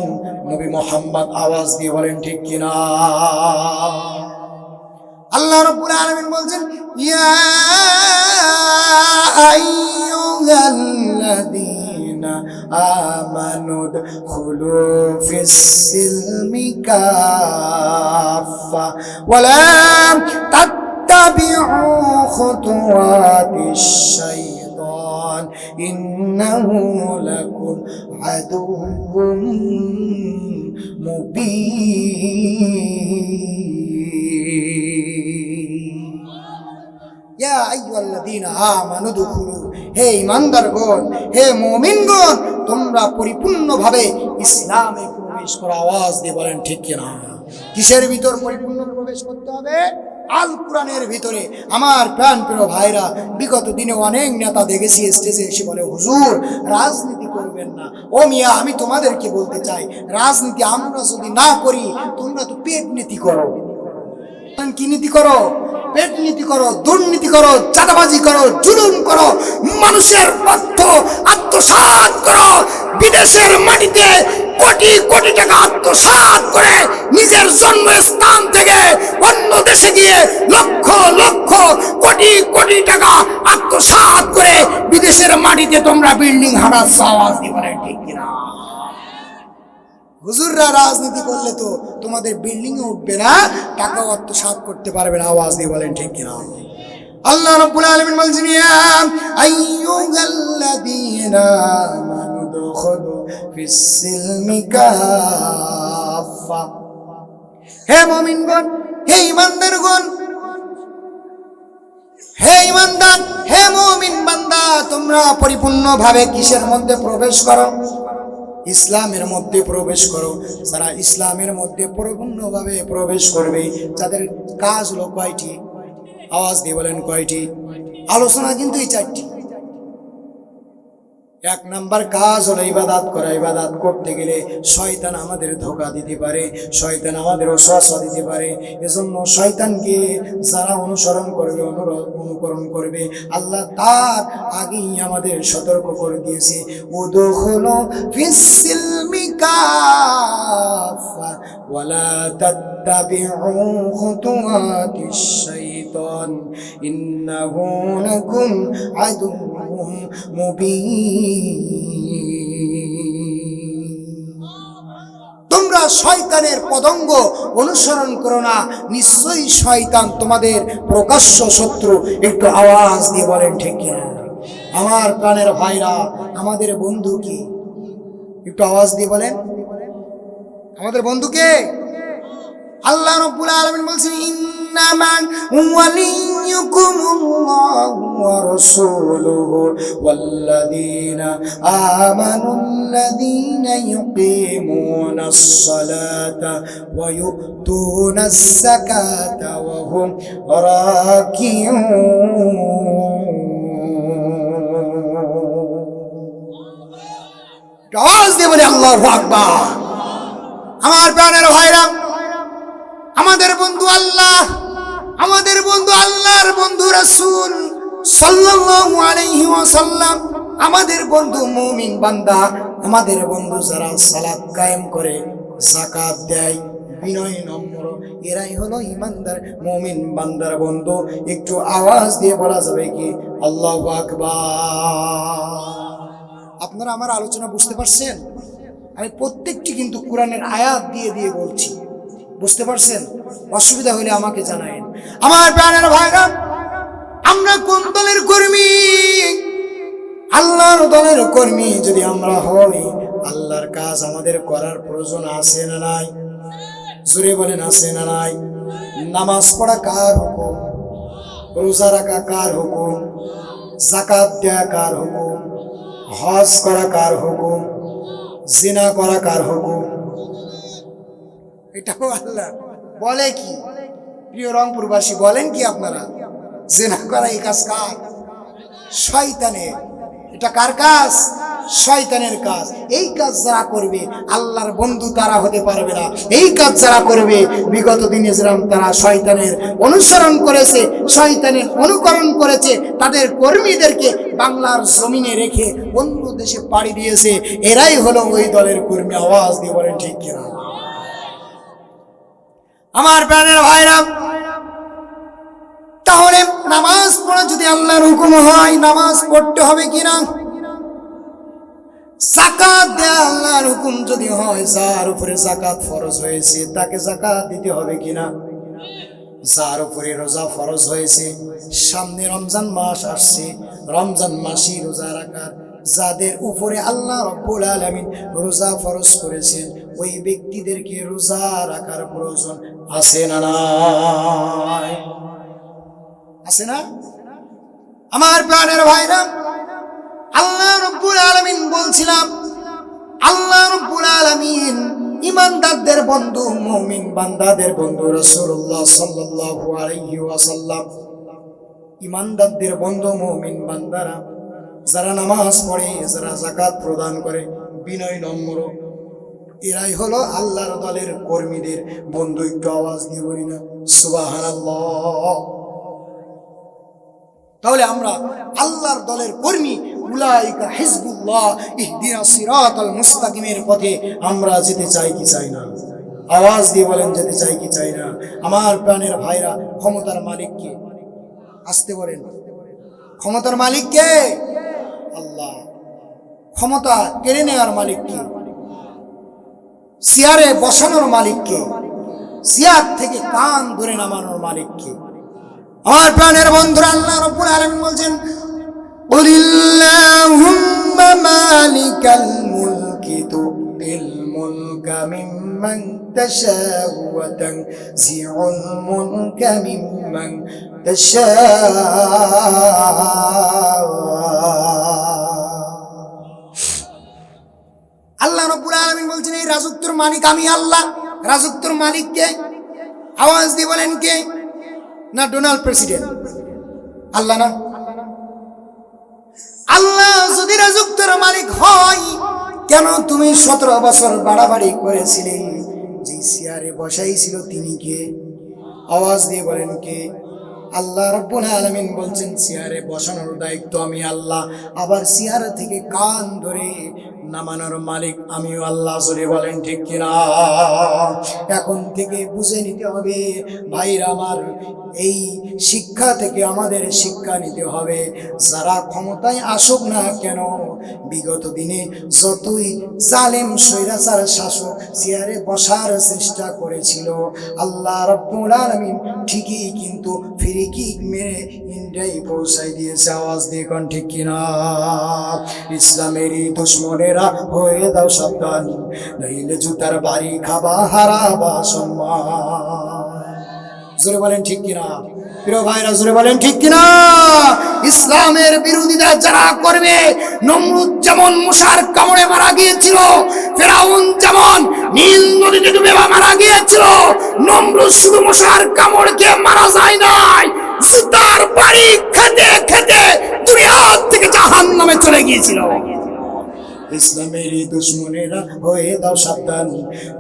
নবী মুহাম্মদ। আওয়াজ দিয়ে বলেন ঠিক কিনা? আল্লাহ রাব্বুল আলামিন বলছেন, ইয়া আইয়ুহাল্লাযীনা আমানু দুখুলু ফিস-সিলমি কাফা ওয়া লা তাত্তাবিউ খুতুওয়াতিশ শাইতান ইন্নাহু লাকুম আদুউম মুবিন। ইয়া আইয়ুহাল্লাযীনা আমানু দুখুলু, হে ঈমানদারগণ, হে মুমিনগণ, তোমরা পরিপূর্ণভাবে ইসলামে প্রবেশ করো। আওয়াজ দিয়ে বলেন ঠিক কিনা? কিসের ভিতর পরিপূর্ণ প্রবেশ করতে হবে? আল কোরআনের ভিতরে। আমার প্রাণ প্রিয় ভাইরা, বিগত দিনে অনেক নেতা দেখেছি স্টেজে এসে বলে, হুজুর রাজনীতি করবেন না। ও মিয়া, আমি তোমাদেরকে বলতে চাই, রাজনীতি আমরা যদি না করি, তোমরা তো পেট নীতি করো। কি নীতি করো? পেট নীতি করো, দুর্নীতি করো, চাঁদাবাজি করো, জুলুম করো, মানুষের অর্থ আত্মসাৎ করো। বিদেশের মাটিতে কোটি কোটি টাকা আত্মসাৎ করে নিজের জন্মস্থান থেকে অন্য দেশে গিয়ে লক্ষ লক্ষ কোটি কোটি টাকা আত্মসাৎ করে বিদেশের মাটিতে তোমরা বিল্ডিং হারাচ্ছ। আওয়াজ দিয়ে বলেন ঠিক কিনা? হুজুররা রাজনীতি করলে তো তোমাদের বিল্ডিং উঠবে না, টাকাও আত্মসাৎ করতে পারবে না। আওয়াজ দিয়ে বলেন ঠিক কিনা? আল্লাহ রাব্বুল আলামিন বলছেন, ইয়া আইয়ুহাল্লাযীনা আমানু দুখুলু ফিস-সিলমি কাফা, হে মুমিনগণ, হে ঈমানদারগণ, হে ঈমানদার, হে মুমিন বান্দা, তোমরা পরিপূর্ণভাবে কিসের মধ্যে প্রবেশ করো? ইসলামের মধ্যে প্রবেশ করো। যারা ইসলামের মধ্যে পরিপূর্ণভাবে প্রবেশ করবে, যাদের কাজ হলো কয়টি? আওয়াজ দিয়ে বলেন কয়টি? আলোচনা কিন্তু এই 4টি। 1 নাম্বার কাজ হলো ইবাদত করা। ইবাদত করতে গেলে শয়তান আমাদের ধোঁকা দিতে পারে, শয়তান আমাদের ওয়াসওয়াসা দিতে পারে। এজন্য শয়তানকে যারা অনুসরণ করবে, অনুকরণ করবে, আল্লাহ তার আগেই আমাদের সতর্ক করে দিয়েছে, উদখুলু ফিস-সিলমি কাফা ওয়া লা তাত্তাবিউ খুতুওয়াতিশ শাইতান ইন্নাহু লাকুম আদুউম মুবিন। তোমরা শয়তানের পদঙ্গ অনুসরণ করো না, নিশ্চয়ই শয়তান তোমাদের প্রকাশ্য শত্রু। একটু আওয়াজ দিয়ে বলেন ঠিক কিনা? আমার প্রাণের ভাইরা, আমাদের বন্ধু কি? একটু আওয়াজ দিয়ে বলেন, আমাদের বন্ধুকে আল্লাহ রাব্বুল আলামিন বলছেন, ইন্নামান ওয়ালিয়ুকুমুল্লাহু ওয়া রাসূলুহু ওয়াল্লাযীনা আমানুল্লাযীনা ইউকিমুনাস সালাতা ওয়া ইউতুনাস যাকাতা ওয়া হুম রাকিউন। আওয়াজ দিয়ে বলে আল্লাহু আকবার। আমার প্রাণের ভাইরা, আমাদের বন্ধু আল্লাহ, আমাদের বন্ধু আল্লাহর বন্ধু রাসূল সাল্লাল্লাহু আলাইহি ওয়াসাল্লাম, আমাদের বন্ধু মুমিন বান্দা, আমাদের বন্ধু যারা সালাত কায়েম করে, যাকাত দেয়, বিনয় নম্র, এরাই হলো ইমানদার মুমিন বান্দার বন্ধু। একটু আওয়াজ দিয়ে বলা যাবে কি আল্লাহু আকবার? আপনারা আমার আলোচনা বুঝতে পারছেন? আমি প্রত্যেকটি কিন্তু কোরআনের আয়াত দিয়ে দিয়ে বলছি, বুঝতে পারছেন? অসুবিধা হলে আমাকে জানাবেন। আমার প্রাণের ভাইরা, আমরা কোন দলের কর্মী? আল্লাহর দলের কর্মী যদি আমরা হই, আল্লাহর কাজ আমাদের করার প্রয়োজন আছে না নাই? জোরে বলেন, আছে না নাই? নামাজ পড়া কার হুকুম? রোজা রাখা কার হুকুম? যাকাত দেয়া কার হুকুম? হজ করা কার হুকুম? জিনা করা কার হুকুম? এটাও আল্লাহ বলে কি? প্রিয় রংপুরবাসী, বলেন কি আপনারা? জিনা করা এই কাজ কার? শয়তানের। এটা কার কাজ? শয়তানের কাজ। এই কাজ যারা করবে আল্লাহর বন্ধু তারা হতে পারবে না। এই কাজ যারা করবে, বিগত দিনে যেরকম তারা শয়তানের অনুসরণ করেছে, শয়তানের অনুকরণ করেছে, তাদের কর্মীদেরকে বাংলার জমিনে রেখে অন্য দেশে পাড়ি দিয়েছে, এরাই হলো ওই দলের কর্মী। আওয়াজ দিয়ে বলেন ঠিক কিনা? আমার প্রাণের ভাইরা, তাহলে নামাজ পড়া যদি আল্লাহর হুকুম হয়, নামাজ পড়তে হবে কিনা? যাকাত দেয়া আল্লাহর হুকুম যদি হয়, যার উপরে যাকাত ফরজ হয়েছে তাকে যাকাত দিতে হবে কিনা? যার উপরে রোজা ফরজ হয়েছে, সামনে রমজান মাস আসছে, রমজান মাসে রোজা রাখার যাদের উপরে আল্লাহ রাব্বুল আলামিন রোজা ফরজ করেছেন, ওই ব্যক্তিদেরকে রোজা রাখার প্রয়োজন আছে না নাই? আছে না? আমার প্রাণের ভাইরা, আল্লাহ রাব্বুল আলামিন বলছিলাম, আল্লাহ রাব্বুল আলামিন ইমানদারদের বন্ধু, মুমিন বান্দাদের বন্ধু রাসূলুল্লাহ সাল্লাল্লাহু আলাইহি ওয়াসাল্লাম। ইমানদারদের বন্ধু মুমিন বান্দারা যারা নামাজ পড়ে, যারা যাকাত প্রদান করে, বিনয় নম্র, এরাই হলো আল্লাহর দলের কর্মীদের বন্ধু। একটু আওয়াজ দিয়ে বলি না সুবহানাল্লাহ? তাহলে আমরা আল্লাহর দলের কর্মী, উলাইকা হিজবুল্লাহ, ইহদিনাস সিরাতাল মুস্তাকিমের পথে আমরা যেতে চাই কি চাই না? আওয়াজ দিয়ে বলেন, যেতে চাই কি চাই না? আমার প্রাণের ভাইরা, ক্ষমতার মালিক কে? আসতে বলেন, ক্ষমতার মালিক কে? আল্লাহ। ক্ষমতা কেড়ে নেওয়ার মালিক কে? চেয়ারে বসানোর মালিক কে? চেয়ার থেকে কান ধরে নামানোর মালিক কে? আমার প্রাণের বন্ধুরা, আল্লাহ রাব্বুল আলামিন বলছেন, কুলিল্লাহুম্মা মালিকাল মুলকি তুতিল মুলকা মিম্মান তাশাউ ওয়া তানজিউল মুলকা মিম্মান তাশাউ। আল্লাহ রাব্বুল আলামিন বলছেন, এই রাজত্বের মালিক আমি আল্লাহ। রাজত্বের মালিক কে? আওয়াজ দিয়ে বলেন কে? না ডোনাল্ড প্রেসিডেন্ট? আল্লাহ না? আল্লাহ যদি রাজত্বের মালিক হয়, কেন তুমি 17 বছর বাড়াবাড়ি করেছিলে? যে চেয়ারে বসাইছিল তিনি কে? আওয়াজ দিয়ে বলেন কে? আল্লাহ রাব্বুল আলামিন বলছেন, চেয়ারে বসানোর দায়িত্ব আমি আল্লাহ। আবার চেয়ার থেকে কান ধরে নামানোর মালিক আমিও আল্লাহ। জোরে বলেন ঠিক কিনা? এখন থেকে বুঝে নিতে হবে ভাইরা আমার, এই শিক্ষা থেকে আমাদের শিক্ষা নিতে হবে। যারা ক্ষমতায় আসুক না কেন, বিগত দিনে যতই জালেম স্বৈরাচার শাসক চেয়ারে বসার চেষ্টা করেছিল, আল্লাহ রাব্বুল আলামিন ঠিকই কিন্তু ফ্রি কিক মেরে ইন্ডিয়ায় পৌঁছাই দিয়েছে। আওয়াজ দিয়ে কোন ঠিক কিনা? ইসলামেরই দুশ্মনেরা হয়ে দাও সাবধান, নইলে জুতার বাড়ি খাবা, হারাবা সম্মান। জোরে বলেন ঠিক কিনা? প্রিয় ভাইরা জোরে বলেন ঠিক কিনা? ইসলামের বিরোধিতা যারা করবে, নমরুদ যেমন মূসার কামড়ে মারা গিয়েছিল, ফেরাউন যেমন নীল নদীতে ডুবে মারা গিয়েছিল, নমরুদ শুধু মূসার কামড় খেয়ে মারা যায় নাই, জুতার বাড়ি খেতে খেতে দুনিয়া থেকে জাহান্নামে চলে গিয়েছিল। ইসলামেরই দুশ্মনেরা হয়ে দাও সাবধান,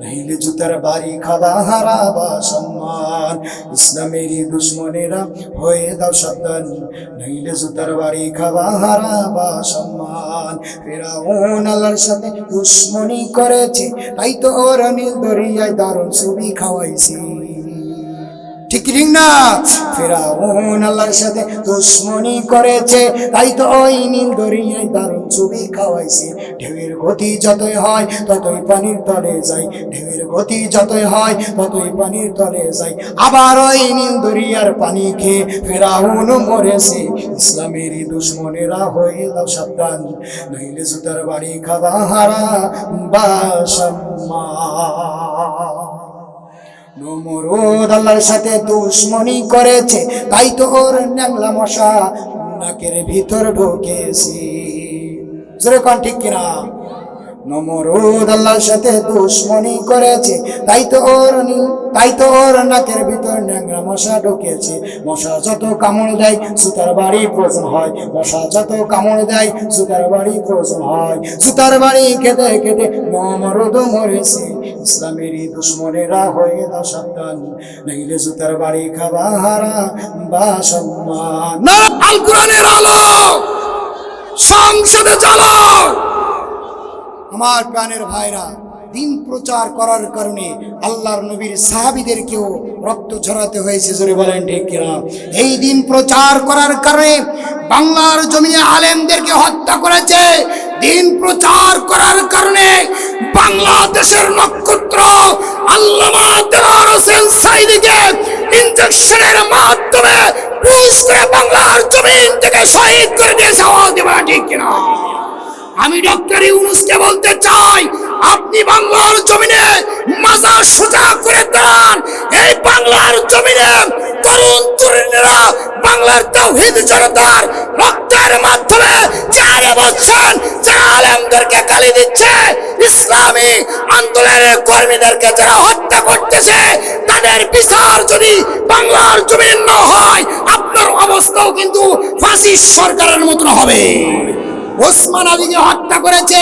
নইলে জুতার বাড়ি খাবা, হারাবা সম্মান। ইসলামেরই দুশ্মনেরা হয়ে দাও সাবধান, নইলে জুতার বাড়ি খাবা, হারাবা সম্মান। ফেরাউন আল্লাহর সাথে দুশ্মনী করেছে, তাই তো ওর নীল দরিয়ায় দারুণ ছবি খাওয়াইছি। ঠিক ঠিক না? ফেরাউন আল্লাহর সাথে দুশ্মনী করেছে, তাই তো ওই নীল দরিয়ায় দারুণ ছবি খাওয়াইছে। ঢেউয়ের গতি যতই হয় ততই পানির তলে যায়, ঢেউয়ের গতি যতই হয় ততই পানির তলে যায়। আবার ওই নীল দরিয়ার পানি খেয়ে ফেরাউন মরেছে। ইসলামেরই দুশ্মনেরা হয়ে দাও সাবধান, নইলে জুতার বাড়ি খাবা, হারাবা সম্মান। নমরুদ আল্লাহর সাথে দুশ্মনী করেছে, তাই তো ওর ন্যাংলা মশা নাকের ভিতর ঢুকেছে। জোরে কোন ঠিক কিনা? নমরুদ আল্লাহর সাথে দুশ্মনী করেছে, তাই তো ওর নাকের ভিতর ন্যাংরা মশা ঢুকেছে। মশা যত কামড় দেয় জুতার বাড়ি প্রয়োজন হয়, মশা যত কামড় দেয় জুতার বাড়ি প্রয়োজন হয়। জুতার বাড়ি খেতে খেতে নমরুদ মরেছে। ইসলামেরই দুশ্মনেরা হয়ে দাও সাবধান, নইলে জুতার বাড়ি খাবা, হারাবা সম্মান। আল কোরআনের আলো সংসদে চলো। আমার প্রাণের ভাইরা, দিন প্রচার করার কারণে আল্লাহর নবীর সাহাবীদেরকেও রক্ত ঝরাতে হয়েছে। জোরে বলেন ঠিক কিনা? এই দিন প্রচার করার কারণে বাংলার জমিনে আলেমদেরকে হত্যা করেছে। দিন প্রচার করার কারণে বাংলাদেশের নক্ষত্র আল্লামা দেওয়ার হোসেন সাঈদীকে ইনজেকশনের মাধ্যমে পুশ করে বাংলার জমিন থেকে শহীদ করে দিয়েছে। আওয়াজ দিবা ঠিক কিনা? আমি ডক্টর ইউনূসকে বলতে চাই, আপনি বাংলার জমিনে মাজার সোজা করে দাঁড়ান। এই বাংলার জমিনে তরুণ তরুণীরা বাংলার তাওহীদ জনতার রক্তের মাধ্যমে জানে বলছেন, যারা আলেমদেরকে গালি দিচ্ছে, ইসলামী আন্দোলনের কর্মীদেরকে যারা হত্যা করতেছে, তাদের বিচার যদি বাংলার জমিনে না হয়, আপনার অবস্থাও কিন্তু ফাঁসির সরকারের মতন হবে। ওসমান আলীকে হত্যা করেছে,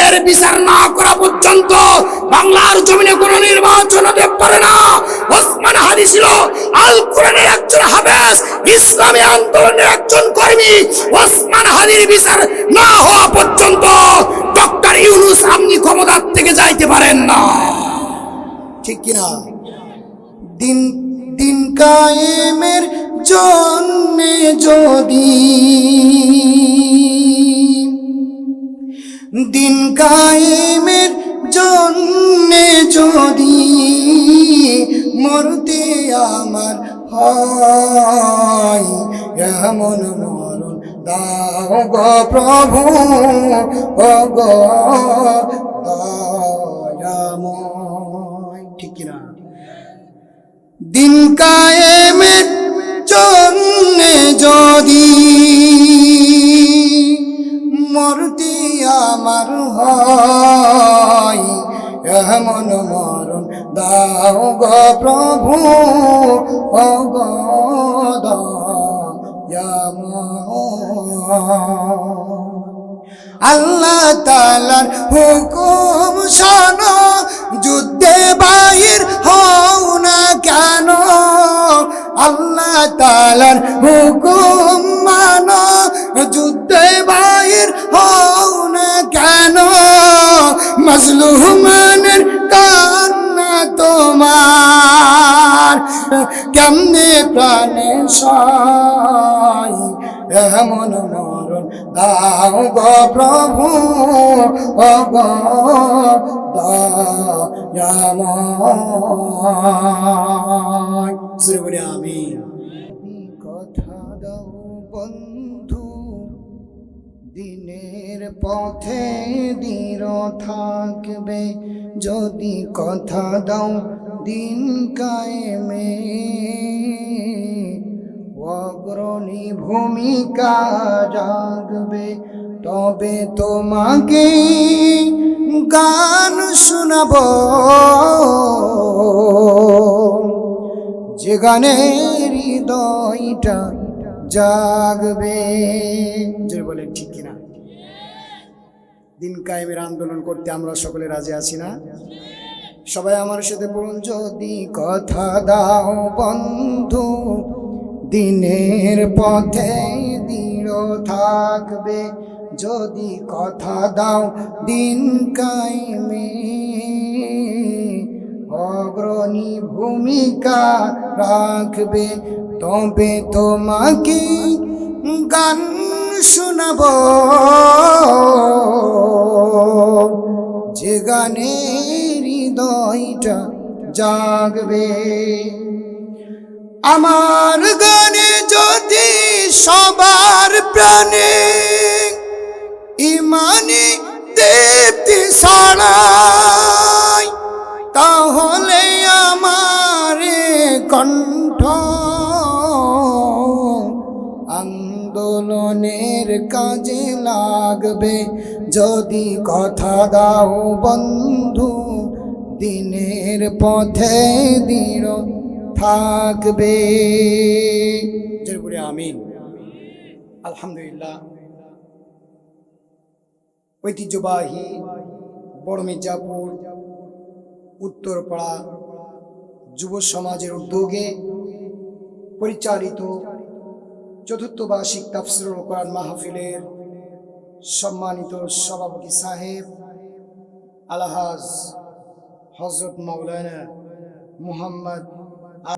এর বিচার না করা পর্যন্ত বাংলার জমিনে কোনো নির্বাচন হতে পারে না। ওসমান আলী ছিল আল কোরআনের একজন হাফেজ, ইসলামী আন্দোলনের একজন কর্মী। ওসমান আলীর বিচার না হওয়া পর্যন্ত ডক্টর ইউনূস আপনি ক্ষমতার থেকে যাইতে পারেন না। ঠিক কিনা? দিন কায়েমের জন্যে যদি, দিন কায়েমের জন্যে যদি মরতে আমার হয়, এমন মরণ দাও গো প্রভু, ও গো দয়াময়। ঠিক কিনা? দিন কায়েমের জন্যে যদি মরতে আমার হয়, এমন মরণ দাও গো প্রভু, ও গো দয়াময়। আল্লাহ তাআলার হুকুম শোনো, যুদ্ধে বাহির হও না কেন, আল্লাহ তাআলার হুকুম মানো, যুদ্ধে বাহির হও না কেন। রহমানের কান্না তোমার কেমনে প্রাণে সয় এমন মরণ দাও গো প্রভু ও গো দয়াময় জোরে বলি আমিন। কথা দাও বন্ধু দিনের পথে দৃঢ় থাকবে, যদি কথা দাও দিন কায়েমে অগ্রণী ভূমিকা রাখবে, তবে তোমাকে গান শোনাবো যে গানে হৃদয়টা জাগবে। জোরে বলেন ঠিক কিনা? দিন কায়েমের আন্দোলন করতে আমরা সকলে রাজি আছি না? সবাই আমার সাথে বলুন, যদি কথা দাও বন্ধু দিনের পথে দৃঢ় থাকবে, যদি কথা দাও দিন কায়েমে অগ্রণী ভূমিকা রাখবে, তবে তোমাকে গান শোনাবো যে গানে হৃদয়টা জাগবে। আমার গানে যদি সবার প্রাণে ইমানি দীপ্তি ছড়ায়, তাহলে আমার কণ্ঠ আন্দোলনের কাজে লাগবে, যদি কথা দাও বন্ধু দিনের পথে দৃঢ় থাকবে। আমিন। আলহামদুলিল্লাহ। ঐতিহ্যবাহী বড় মির্জাপুর উত্তরপাড়া যুব সমাজের উদ্যোগে পরিচালিত চতুর্থ বার্ষিক তাফসীরুল কোরআন মাহফিলের সম্মানিত সভাপতি সাহেব আলহাজ হযরত মাওলানা মুহাম্মদ